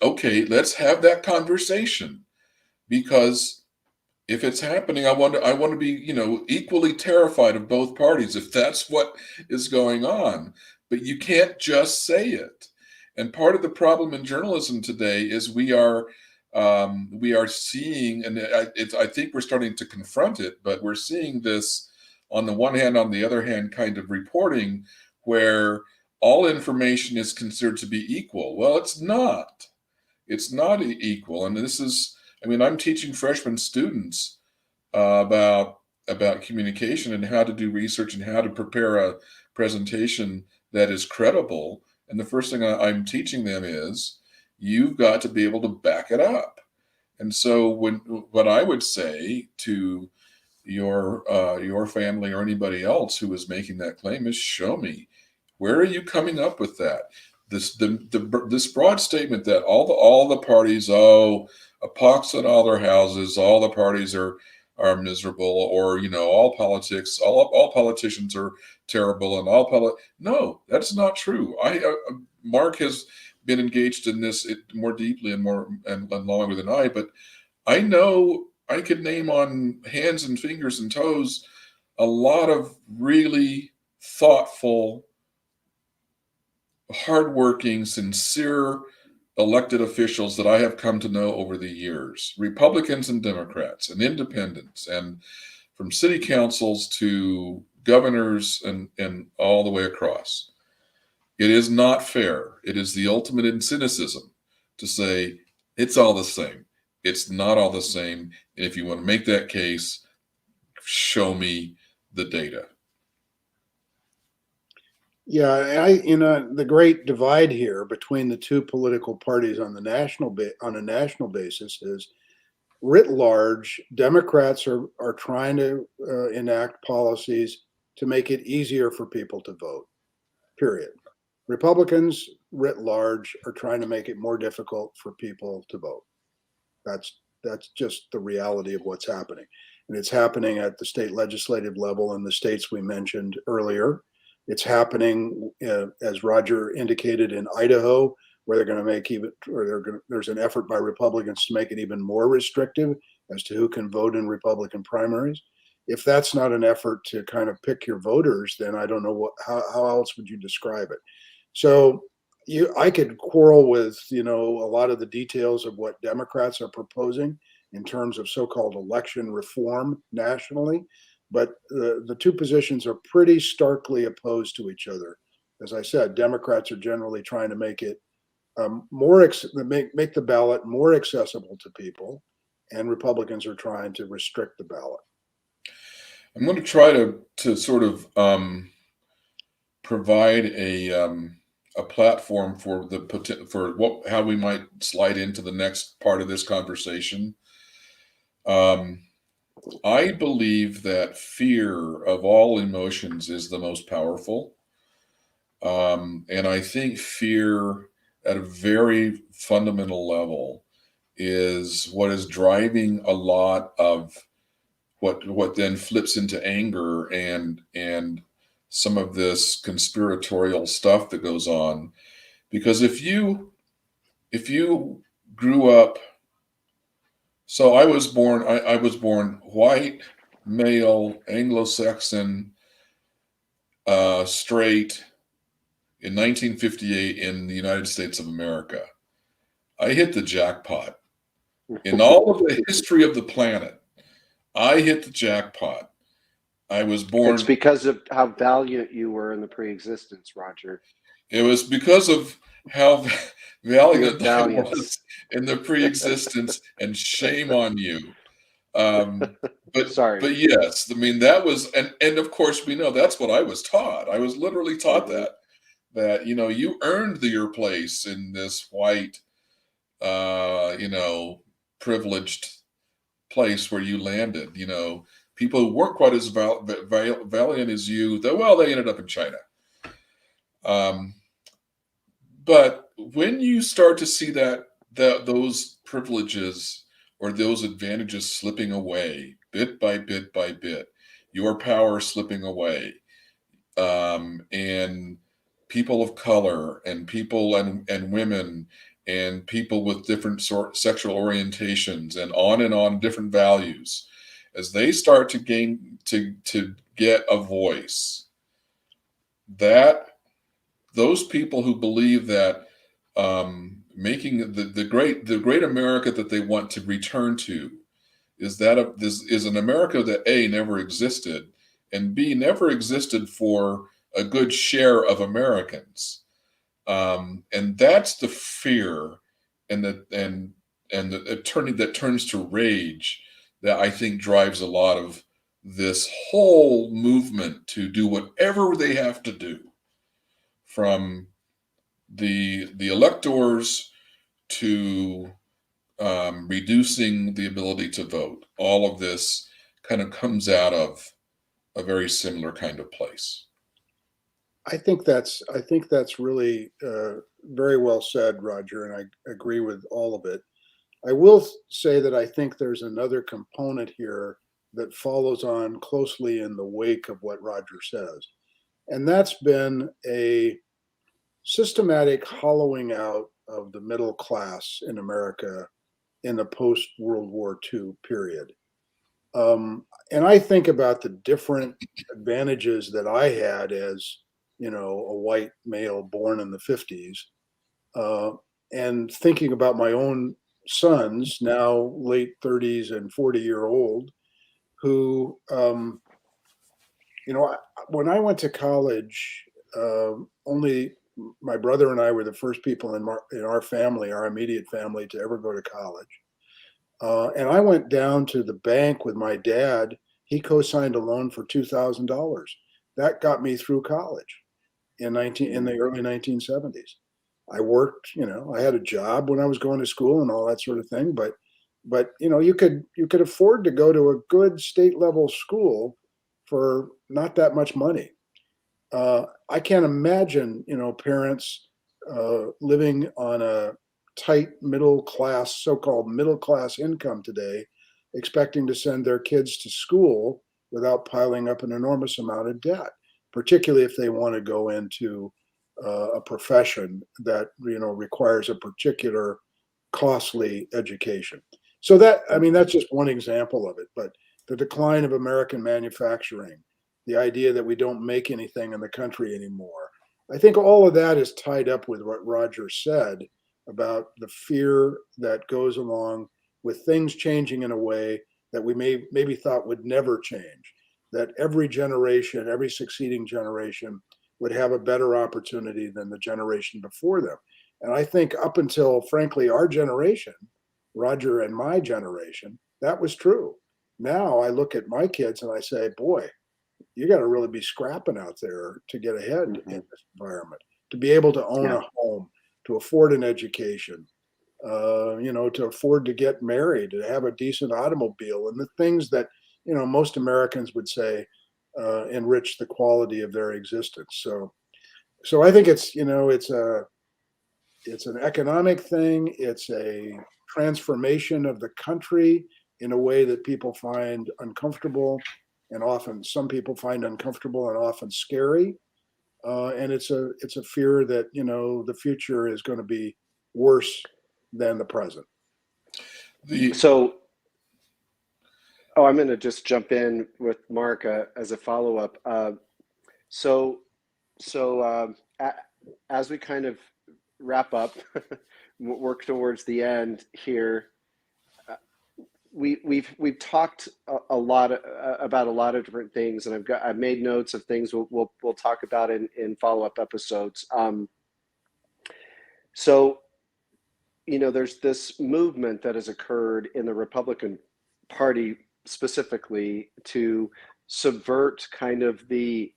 have that conversation, because if it's happening, I want to be, equally terrified of both parties if that's what is going on. But you can't just say it. And part of the problem in journalism today is we are seeing, and I think we're starting to confront it, but we're seeing this on the one hand, on the other hand, kind of reporting where all information is considered to be equal. Well, it's not. It's not equal, and this is. I mean, I'm teaching freshman students about communication and how to do research and how to prepare a presentation that is credible. And the first thing I'm teaching them is you've got to be able to back it up. And so what I would say to your family or anybody else who is making that claim is show me, where are you coming up with that? This broad statement that all the parties, a pox on all their houses, all the parties are miserable, or all politicians are terrible, and no, that's not true. Mark has been engaged in this more deeply and more and longer than I, but I know I could name on hands and fingers and toes a lot of really thoughtful, hardworking, sincere elected officials that I have come to know over the years, Republicans and Democrats and independents, and from city councils to governors and all the way across. It is not fair. It is the ultimate in cynicism to say it's all the same. It's not all the same. And if you want to make that case, show me the data. Yeah, the great divide here between the two political parties on on a national basis is, writ large, Democrats are trying to enact policies to make it easier for people to vote. Period. Republicans, writ large, are trying to make it more difficult for people to vote. That's just the reality of what's happening, and it's happening at the state legislative level in the states we mentioned earlier. It's happening, as Roger indicated, in Idaho, where they're going to make even, or there's an effort by Republicans to make it even more restrictive as to who can vote in Republican primaries. If that's not an effort to kind of pick your voters, then I don't know how else would you describe it. So I could quarrel with a lot of the details of what Democrats are proposing in terms of so-called election reform nationally, but the two positions are pretty starkly opposed to each other. As I said, Democrats are generally trying to make it make the ballot more accessible to people, and Republicans are trying to restrict the ballot. I'm going to try to sort of provide a platform for how we might slide into the next part of this conversation. Um, I believe that fear of all emotions is the most powerful. And I think fear at a very fundamental level is what is driving a lot of what then flips into anger and some of this conspiratorial stuff that goes on. Because if you grew up, so I was born white, male, Anglo-Saxon, straight in 1958 in the United States of America. I hit the jackpot. In all of the history of the planet, I hit the jackpot. I was It's born, because of how valiant you were in the pre-existence, Roger. it was because of how Your valiant I was valiance. in the pre-existence, and shame on you. Um, Sorry. but yes, I mean that was, and of course we know that's what I was taught. I was literally taught Mhm. that you earned your place in this white, you know, privileged place where you landed. People who weren't quite as valiant as you, though, well, they ended up in China. Um, but when you start to see that those privileges or those advantages slipping away bit by bit by bit, your power slipping away, and people of color and people and women and people with different sexual orientations and on different values, as they start to gain to get a voice, that those people who believe that, making the great America that they want to return to this is an America that A, never existed, and B, never existed for a good share of Americans. And that's the fear and the attorney that turns to rage that I think drives a lot of this whole movement to do whatever they have to do, from the electors to, reducing the ability to vote. All of this kind of comes out of a very similar kind of place. I think that's really very well said, Roger, and I agree with all of it. I will say that I think there's another component here that follows on closely in the wake of what Roger says, and that's been a systematic hollowing out of the middle class in America in the post World War II period. And I think about the different advantages that I had as, a white male born in the 50s, uh, and thinking about my own sons, now late 30s and 40-year-old, who, when I went to college, only my brother and I were the first people in our family, our immediate family, to ever go to college. And I went down to the bank with my dad. He co-signed a loan for $2,000. That got me through college in the early 1970s. I worked, I had a job when I was going to school and all that sort of thing. But you could afford to go to a good state level school for not that much money. I can't imagine, parents living on a tight middle class, so-called middle class income today, expecting to send their kids to school without piling up an enormous amount of debt, particularly if they want to go into a profession that requires a particular costly education. So I mean, that's just one example of it. But the decline of American manufacturing, the idea that we don't make anything in the country anymore. I think all of that is tied up with what Roger said about the fear that goes along with things changing in a way that we maybe thought would never change, that every generation, every succeeding generation would have a better opportunity than the generation before them. And I think up until, frankly, our generation, Roger and my generation, that was true. Now I look at my kids and I say, boy, you got to really be scrapping out there to get ahead in Mhm. this environment, to be able to own Yeah. a home, to afford an education, to afford to get married, to have a decent automobile, and the things that most Americans would say enrich the quality of their existence. So I think it's an economic thing. It's a transformation of the country in a way that people find uncomfortable, and often some people find uncomfortable and often scary. And it's a fear that the future is going to be worse than the present. The So, oh, I'm going to just jump in with Mark as a follow-up. So, so as we kind of wrap up, work towards the end here, we've talked a lot about a lot of different things, and I've made notes of things we'll talk about in follow-up episodes. So there's this movement that has occurred in the Republican Party specifically to subvert kind of these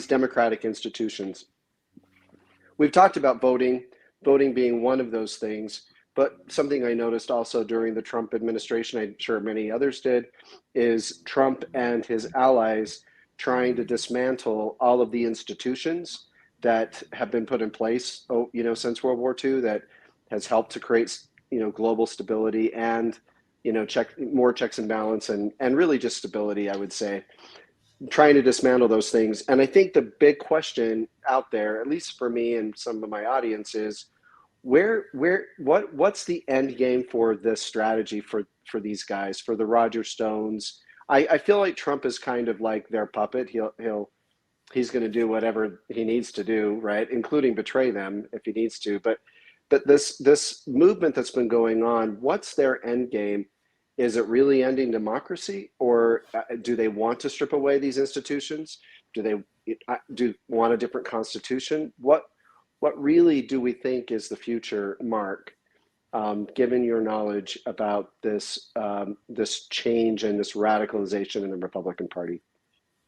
democratic institutions. We've talked about voting being one of those things, but something I noticed also during the Trump administration, I'm sure many others did, is Trump and his allies trying to dismantle all of the institutions that have been put in place, since World War II, that has helped to create, global stability and, more checks and balance and really just stability, I would say, trying to dismantle those things. And I think the big question out there, at least for me and some of my audience, is what's the end game for this strategy for these guys, for the Roger Stones? I feel like Trump is kind of like their puppet. He's going to do whatever he needs to do, right? Including betray them if he needs to. But this movement that's been going on, what's their end game? Is it really ending democracy, or do they want to strip away these institutions? Do they want a different constitution? What really do we think is the future, Mark? Given your knowledge about this change and this radicalization in the Republican Party.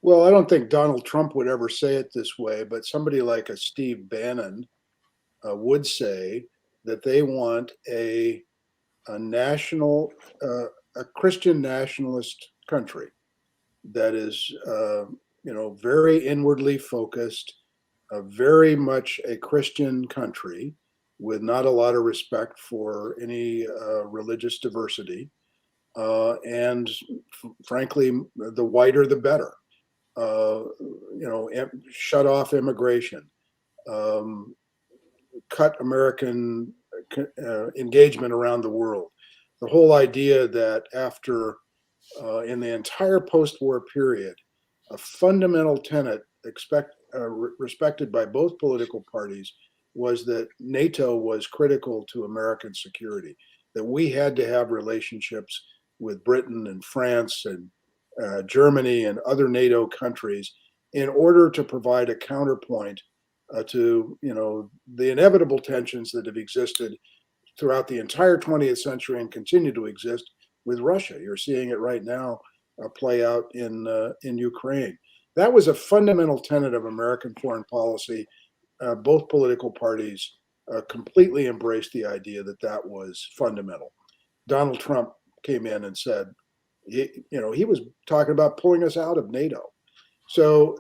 Well, I don't think Donald Trump would ever say it this way, but somebody like a Steve Bannon would say that they want a national, a Christian nationalist country that is, very inwardly focused, very much a Christian country with not a lot of respect for any religious diversity, and frankly, the whiter the better. Shut off immigration, cut American engagement around the world. The whole idea that after, in the entire post-war period, a fundamental tenet respected by both political parties was that NATO was critical to American security, that we had to have relationships with Britain and France and Germany and other NATO countries in order to provide a counterpoint to the inevitable tensions that have existed throughout the entire 20th century and continue to exist with Russia. You're seeing it right now play out in Ukraine. That was a fundamental tenet of American foreign policy. Both political parties completely embraced the idea that that was fundamental. Donald Trump came in and said, he was talking about pulling us out of NATO. So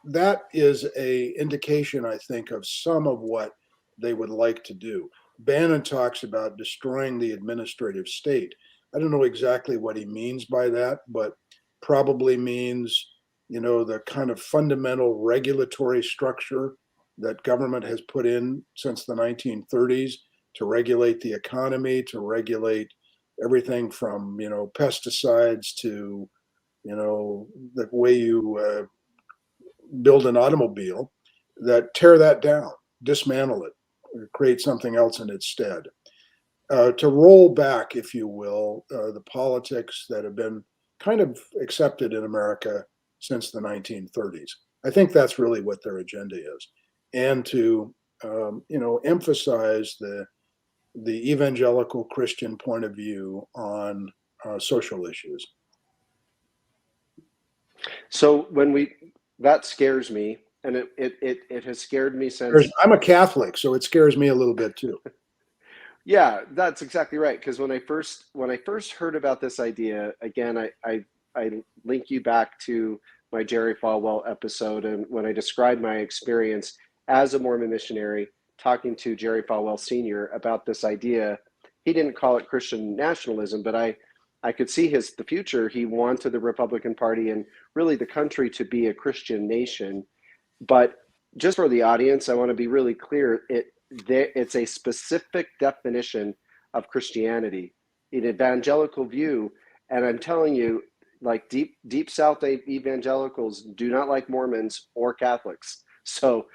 that is a indication, I think, of some of what they would like to do. Bannon talks about destroying the administrative state. I don't know exactly what he means by that, but probably means, the kind of fundamental regulatory structure that government has put in since the 1930s to regulate the economy, to regulate everything from, pesticides to, the way you build an automobile, that tear that down, dismantle it, create something else in its stead. To roll back, if you will, the politics that have been kind of accepted in America since the 1930s. I think that's really what their agenda is, and to emphasize the evangelical Christian point of view on social issues. So that scares me, and it has scared me since. I'm a Catholic, so it scares me a little bit too. Yeah, that's exactly right. Because when I first heard about this idea, again, I link you back to my Jerry Falwell episode, and when I described my experience as a Mormon missionary talking to Jerry Falwell Sr. about this idea, he didn't call it Christian nationalism, but I could see the future. He wanted the Republican Party and really the country to be a Christian nation. But just for the audience, I want to be really clear. It's a specific definition of Christianity, an evangelical view, and I'm telling you, like deep South evangelicals do not like Mormons or Catholics. So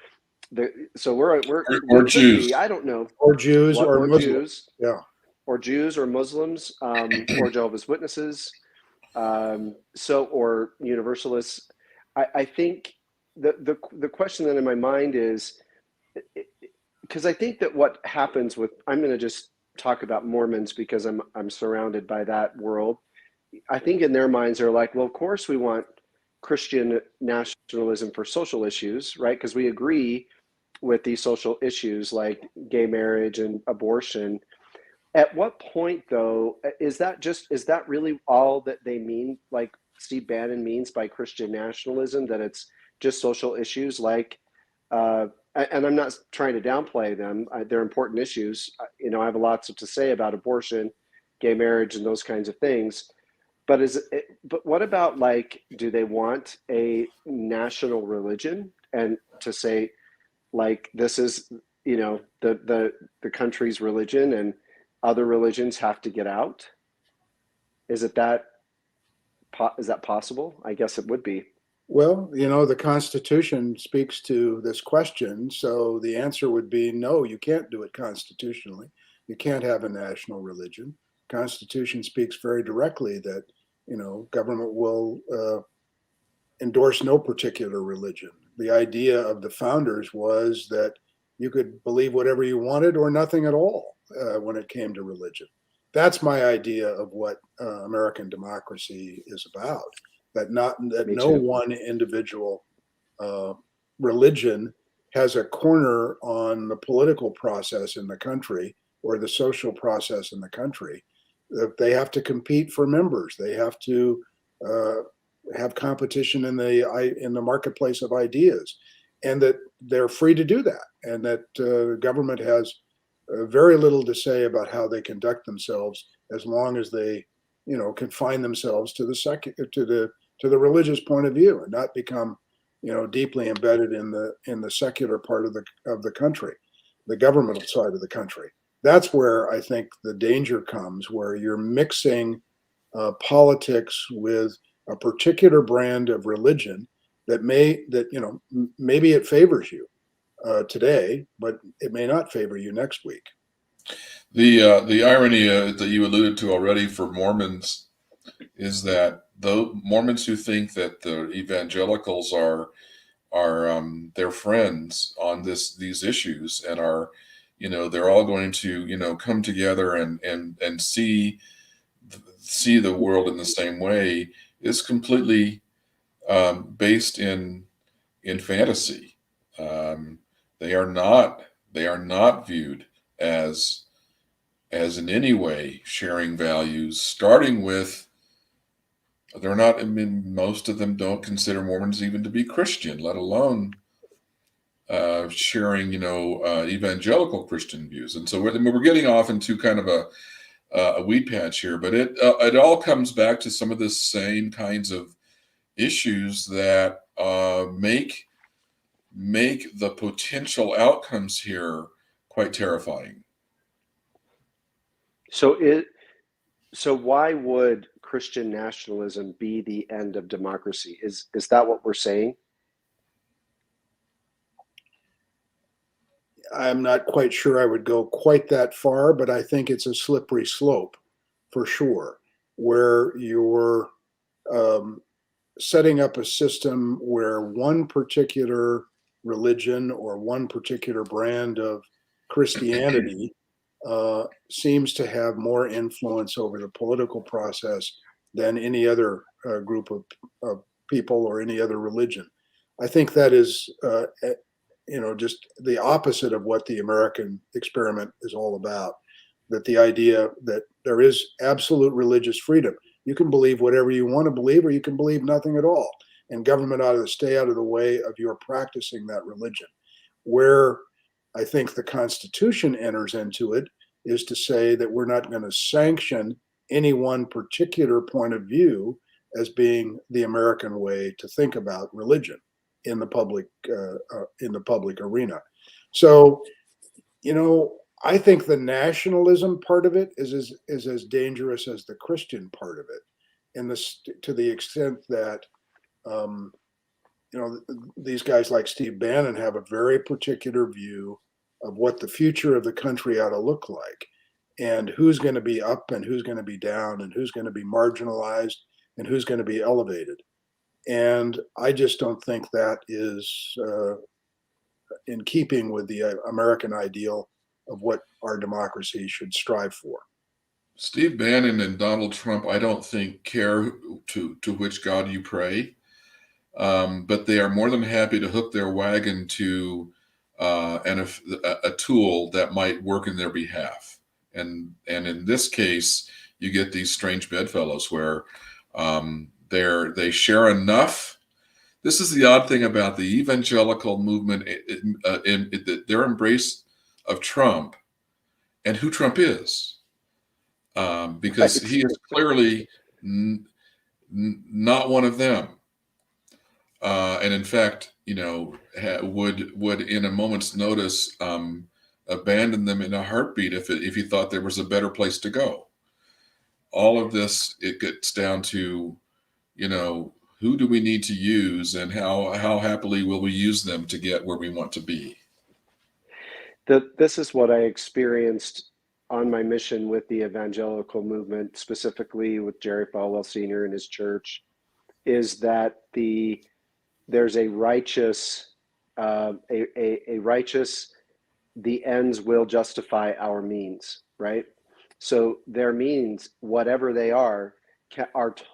we Or could be, Jews. I don't know Or Jews what, or or Muslims. Jews Yeah. or Jews or Muslims, or Jehovah's Witnesses, or Universalists. I think the question then in my mind is, because I think that what happens with, I'm going to just talk about Mormons because I'm surrounded by that world. I think in their minds they're like, well, of course we want Christian nationalism for social issues, right? Because we agree with these social issues like gay marriage and abortion. At what point, though, is that really all that they mean? Like Steve Bannon means by Christian nationalism, that it's just social issues like, uh, and I'm not trying to downplay them. They're important issues. I have a lot to say about abortion, gay marriage, and those kinds of things. But what about, like, do they want a national religion and to say, like, this is, the country's religion and other religions have to get out? Is it that is that possible? I guess it would be. Well, the Constitution speaks to this question. So the answer would be no, you can't do it constitutionally. You can't have a national religion. Constitution speaks very directly that, government will endorse no particular religion. The idea of the founders was that you could believe whatever you wanted or nothing at all when it came to religion. That's my idea of what American democracy is about. That Me no too. one individual uh, religion has a corner on the political process in the country or the social process in the country. They have to compete for members. They have to uh, have competition in the marketplace of ideas, and that they're free to do that, and that government has very little to say about how they conduct themselves as long as they, confine themselves to the religious point of view and not become, deeply embedded in the secular part of the country, the governmental side of the country. That's where I think the danger comes, where you're mixing politics with a particular brand of religion maybe it favors you today, but it may not favor you next week. The irony that you alluded to already for Mormons is that the Mormons who think that the evangelicals are their friends on these issues and are, they're all going to, come together and see the world in the same way is completely based in fantasy. Um, they are not viewed as in any way sharing values, starting with they're not, I mean, most of them don't consider Mormons even to be Christian, let alone sharing, evangelical Christian views. And so we're getting off into kind of a weed patch here, but it all comes back to some of the same kinds of issues that make the potential outcomes here quite terrifying. So it so why would Christian nationalism be the end of democracy? Is that what we're saying? I'm not quite sure I would go quite that far, but I think it's a slippery slope for sure, where you're um, setting up a system where one particular religion or one particular brand of Christianity seems to have more influence over the political process than any other group of people or any other religion. I think that is, just the opposite of what the American experiment is all about. that the idea that there is absolute religious freedom. You can believe whatever you want to believe, or you can believe nothing at all. And government ought to stay out of the way of your practicing that religion. Where I think the Constitution enters into it is to say that we're not going to sanction any one particular point of view as being the American way to think about religion in the public arena. So, I think the nationalism part of it is as dangerous as the Christian part of it, to the extent that um, these guys like Steve Bannon have a very particular view of what the future of the country ought to look like, and who's going to be up and who's going to be down, and who's going to be marginalized and who's going to be elevated. And I just don't think that is in keeping with the American ideal of what our democracy should strive for. Steve Bannon and Donald Trump, I don't think care to which God you pray, but they are more than happy to hook their wagon to a tool that might work in their behalf. And in this case, you get these strange bedfellows where they share enough. This is the odd thing about the evangelical movement, their embrace of Trump and who Trump is, because he is clearly not one of them. And in fact, would in a moment's notice abandon them in a heartbeat if he thought there was a better place to go. All of this, it gets down to, who do we need to use, and how happily will we use them to get where we want to be? This is what I experienced on my mission with the evangelical movement, specifically with Jerry Falwell Sr. and his church, is that there's a righteous, the ends will justify our means, right? So their means, whatever they are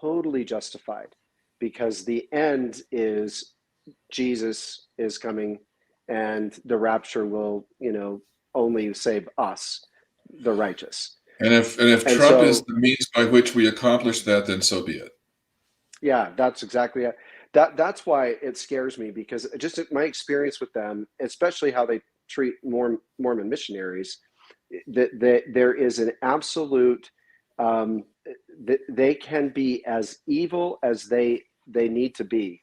totally justified, because the end is Jesus is coming, and the rapture will, only save us, the righteous. And if Trump is the means by which we accomplish that, then so be it. Yeah, that's exactly it. That's why it scares me, because just my experience with them, especially how they treat Mormon missionaries, that there is an absolute they can be as evil as they need to be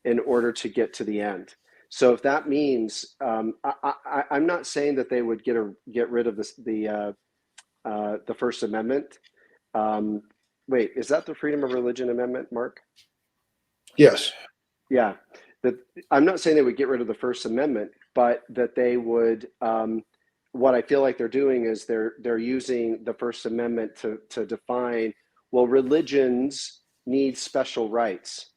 in order to get to the end. So if that means, I'm not saying that they would get rid of the First Amendment. Wait, is that the Freedom of Religion Amendment, Mark? Yes. Yeah. I'm not saying they would get rid of the First Amendment, but that they would. What I feel like they're doing is they're using the First Amendment to define, well, religions need special rights.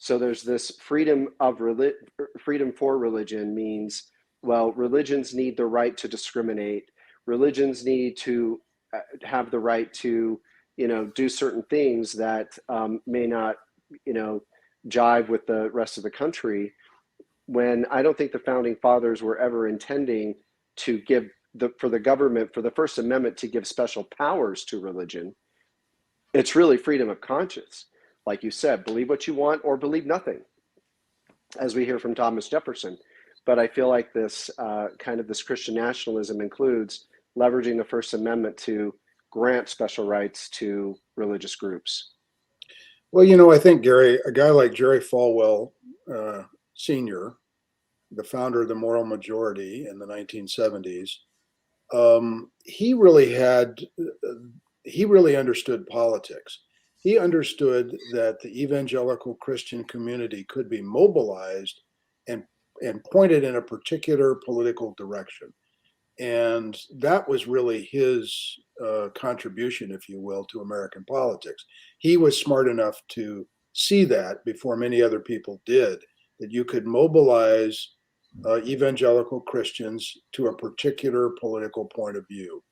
So there's this freedom for religion means, well, religions need the right to discriminate. Religions need to have the right to, do certain things that may not, jive with the rest of the country. When I don't think the founding fathers were ever intending to give for the First Amendment to give special powers to religion. It's really freedom of conscience. Like you said, believe what you want or believe nothing, as we hear from Thomas Jefferson. But I feel like this this Christian nationalism includes leveraging the First Amendment to grant special rights to religious groups. Well, I think a guy like Jerry Falwell Sr., the founder of the Moral Majority in the 1970s, he really understood politics. He understood that the evangelical Christian community could be mobilized and pointed in a particular political direction. And that was really his contribution, if you will, to American politics. He was smart enough to see that before many other people did, that you could mobilize evangelical Christians to a particular political point of view.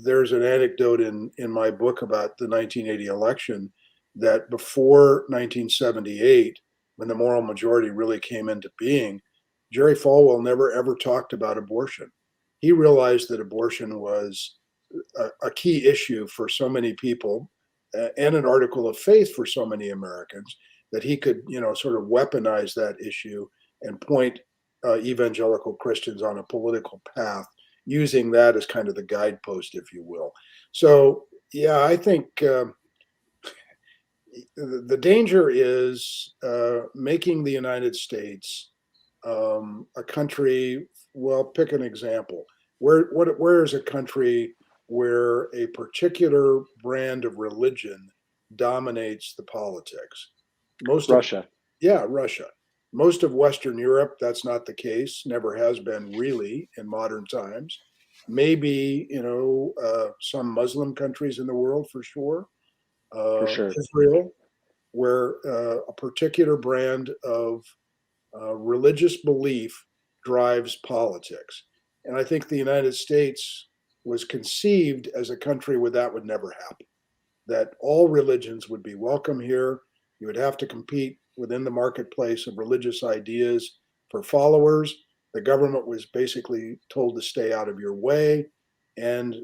There's an anecdote in my book about the 1980 election that before 1978, when the moral majority really came into being, Jerry Falwell never ever talked about abortion. he realized that abortion was a key issue for so many people and an article of faith for so many Americans that he could, sort of weaponize that issue and point evangelical Christians on a political path using that as kind of the guidepost, if you will. So, yeah, I think the danger is making the United States a country. Well, pick an example. Where is a country where a particular brand of religion dominates the politics? Most of Russia. Yeah, Russia. Most of Western Europe, that's not the case. Never has been really in modern times. Maybe some Muslim countries in the world for sure. For sure. Israel, where a particular brand of religious belief drives politics. And I think the United States was conceived as a country where that would never happen, that all religions would be welcome here. You would have to compete within the marketplace of religious ideas for followers. The government was basically told to stay out of your way, and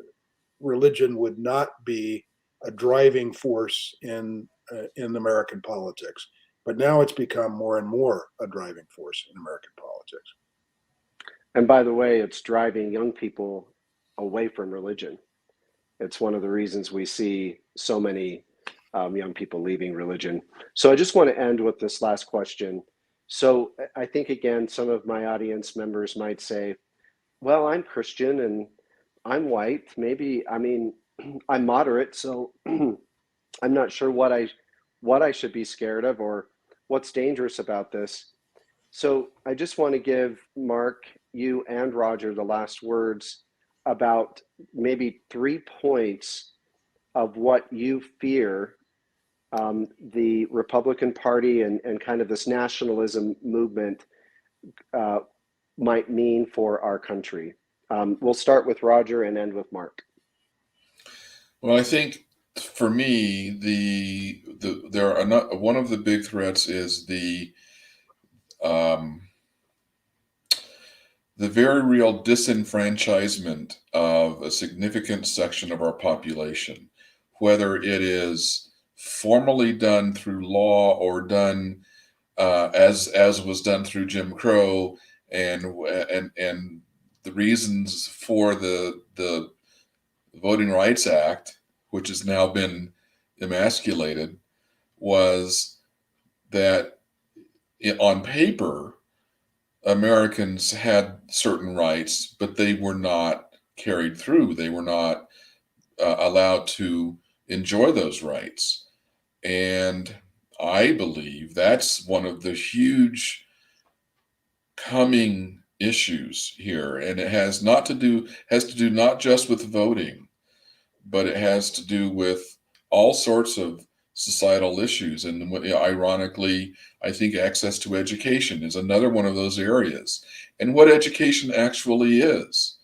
religion would not be a driving force in American politics. But now it's become more and more a driving force in American politics. And by the way, it's driving young people away from religion. It's one of the reasons we see so many young people leaving religion. So I just want to end with this last question. So I think, again, some of my audience members might say, well, I'm Christian and I'm white. Maybe, I mean, I'm moderate, so I'm not sure what I should be scared of or what's dangerous about this. So I just want to give Marc, you and Roger the last words about maybe 3 points of what you fear the Republican Party and kind of this nationalism movement might mean for our country. We'll start with Roger and end with Marc. Well, I think for me, there are not, one of the big threats is um, the very real disenfranchisement of a significant section of our population, whether it is formally done through law or done as was done through Jim Crow, and the reasons for the Voting Rights Act, which has now been emasculated, was that on paper, Americans had certain rights, but they were not carried through. They were not allowed to enjoy those rights. And I believe that's one of the huge coming issues here. And it has to do not just with voting, but it has to do with all sorts of societal issues. And ironically, I think access to education is another one of those areas. And what education actually is.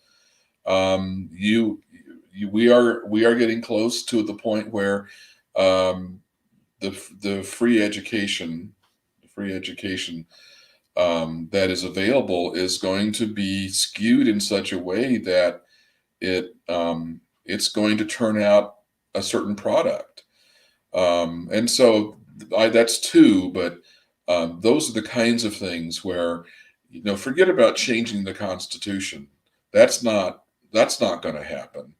We are getting close to the point where the free education that is available is going to be skewed in such a way that it's going to turn out a certain product. And so that's two, but those are the kinds of things where, forget about changing the Constitution. That's not going to happen.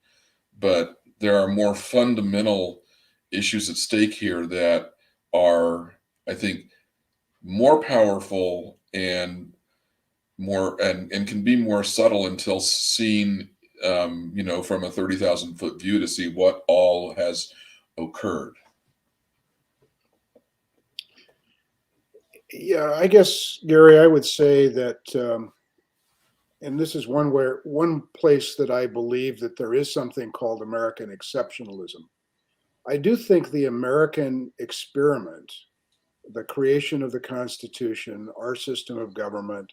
But there are more fundamental issues at stake here that are, I think, more powerful and can be more subtle until seen, from a 30,000-foot view to see what all has occurred. Yeah, I guess, Gary, I would say that, and this is one place that I believe that there is something called American exceptionalism. I do think the American experiment, the creation of the Constitution, our system of government,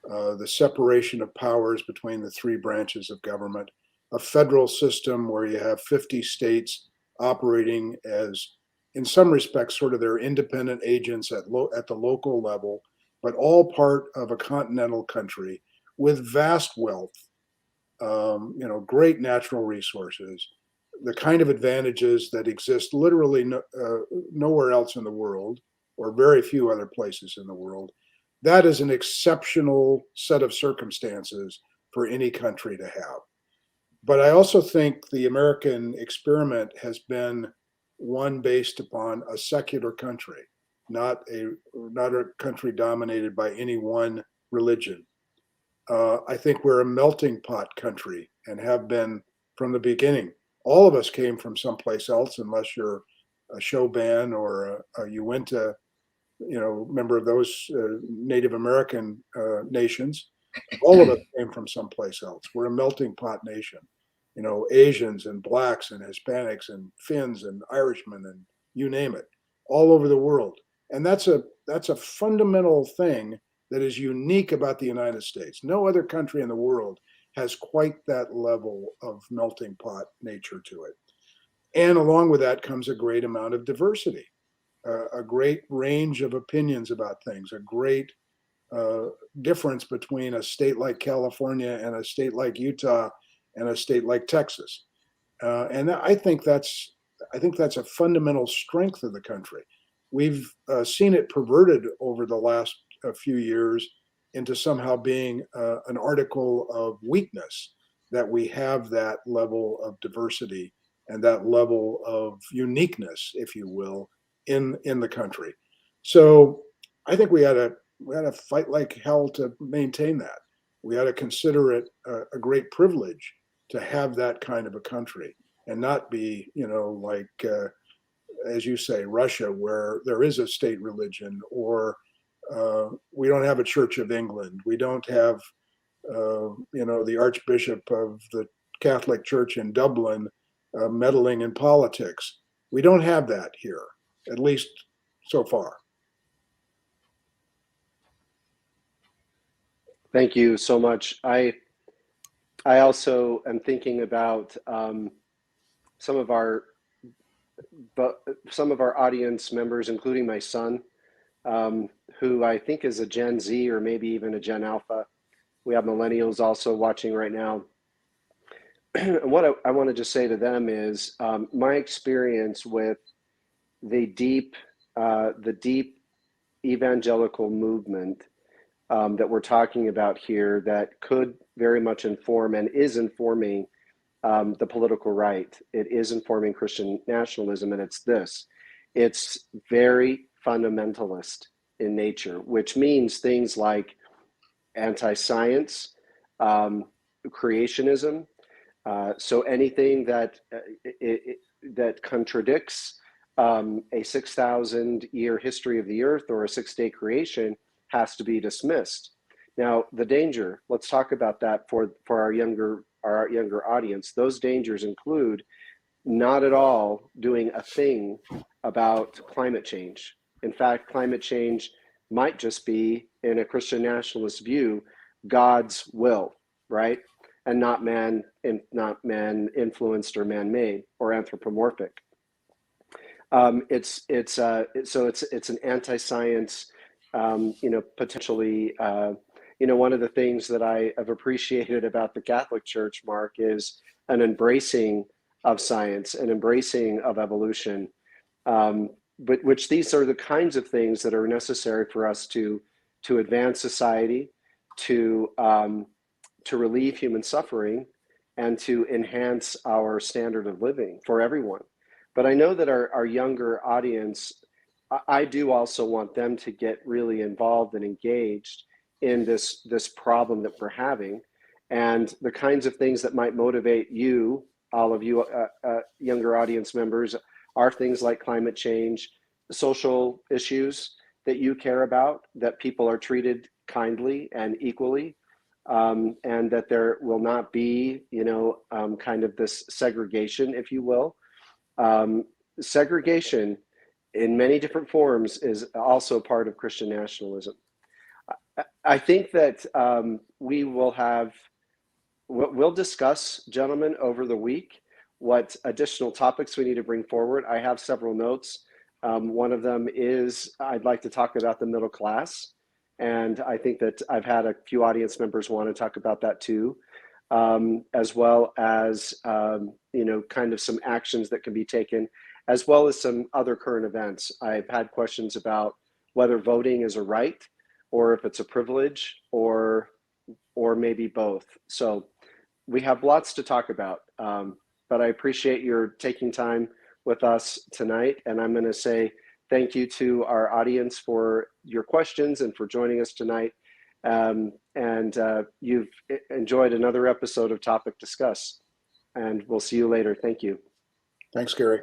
the separation of powers between the three branches of government, a federal system where you have 50 states operating as, in some respects, sort of their independent agents at the local level, but all part of a continental country with vast wealth, great natural resources, the kind of advantages that exist literally nowhere else in the world, or very few other places in the world. That is an exceptional set of circumstances for any country to have. But I also think the American experiment has been one based upon a secular country, not a country dominated by any one religion. I think we're a melting pot country and have been from the beginning. All of us came from someplace else, unless you're a Chauvin or a Uinta, member of those Native American nations. All of us came from someplace else. We're a melting pot nation. Asians and blacks and Hispanics and Finns and Irishmen and you name it, all over the world. And that's a fundamental thing that is unique about the United States. No other country in the world has quite that level of melting pot nature to it. And along with that comes a great amount of diversity, a great range of opinions about things, a great difference between a state like California and a state like Utah and a state like Texas. And I think that's a fundamental strength of the country. We've seen it perverted over the last few years into somehow being an article of weakness, that we have that level of diversity and that level of uniqueness, if you will, in the country. So I think we had to fight like hell to maintain that. We had to consider it a great privilege to have that kind of a country and not be, like, as you say, Russia, where there is a state religion, or we don't have a Church of England. We don't have, the Archbishop of the Catholic Church in Dublin meddling in politics. We don't have that here, at least so far. Thank you so much. I also am thinking about some of our audience members, including my son, who I think is a Gen Z or maybe even a Gen Alpha. We have millennials also watching right now. And what I want to just say to them is my experience with the deep evangelical movement that we're talking about here, that could very much inform and is informing the political right. It is informing Christian nationalism, and it's very fundamentalist in nature, which means things like anti-science, creationism. So anything that contradicts a 6,000 year history of the earth or a 6-day creation has to be dismissed. Now, the danger, let's talk about that for our younger audience. Those dangers include not at all doing a thing about climate change. In fact, climate change might just be, in a Christian nationalist view, God's will, right? And not man influenced or man-made or anthropomorphic. It's an anti-science, potentially. One of the things that I have appreciated about the Catholic Church, Mark, is an embracing of science, an embracing of evolution, but which these are the kinds of things that are necessary for us to advance society, to relieve human suffering, and to enhance our standard of living for everyone. But I know that our younger audience, I do also want them to get really involved and engaged in this problem that we're having, and the kinds of things that might motivate you, all of you younger audience members, are things like climate change, social issues that you care about, that people are treated kindly and equally, and that there will not be, kind of this segregation, if you will. Segregation in many different forms is also part of Christian nationalism. I think that we'll discuss, gentlemen, over the week, what additional topics we need to bring forward. I have several notes. One of them is I'd like to talk about the middle class. And I think that I've had a few audience members want to talk about that too. as well as, kind of some actions that can be taken, as well as some other current events. I've had questions about whether voting is a right or if it's a privilege or maybe both. So we have lots to talk about, but I appreciate your taking time with us tonight. And I'm going to say thank you to our audience for your questions and for joining us tonight. And you've enjoyed another episode of Topic Discuss. And we'll see you later. Thank you. Thanks, Gary.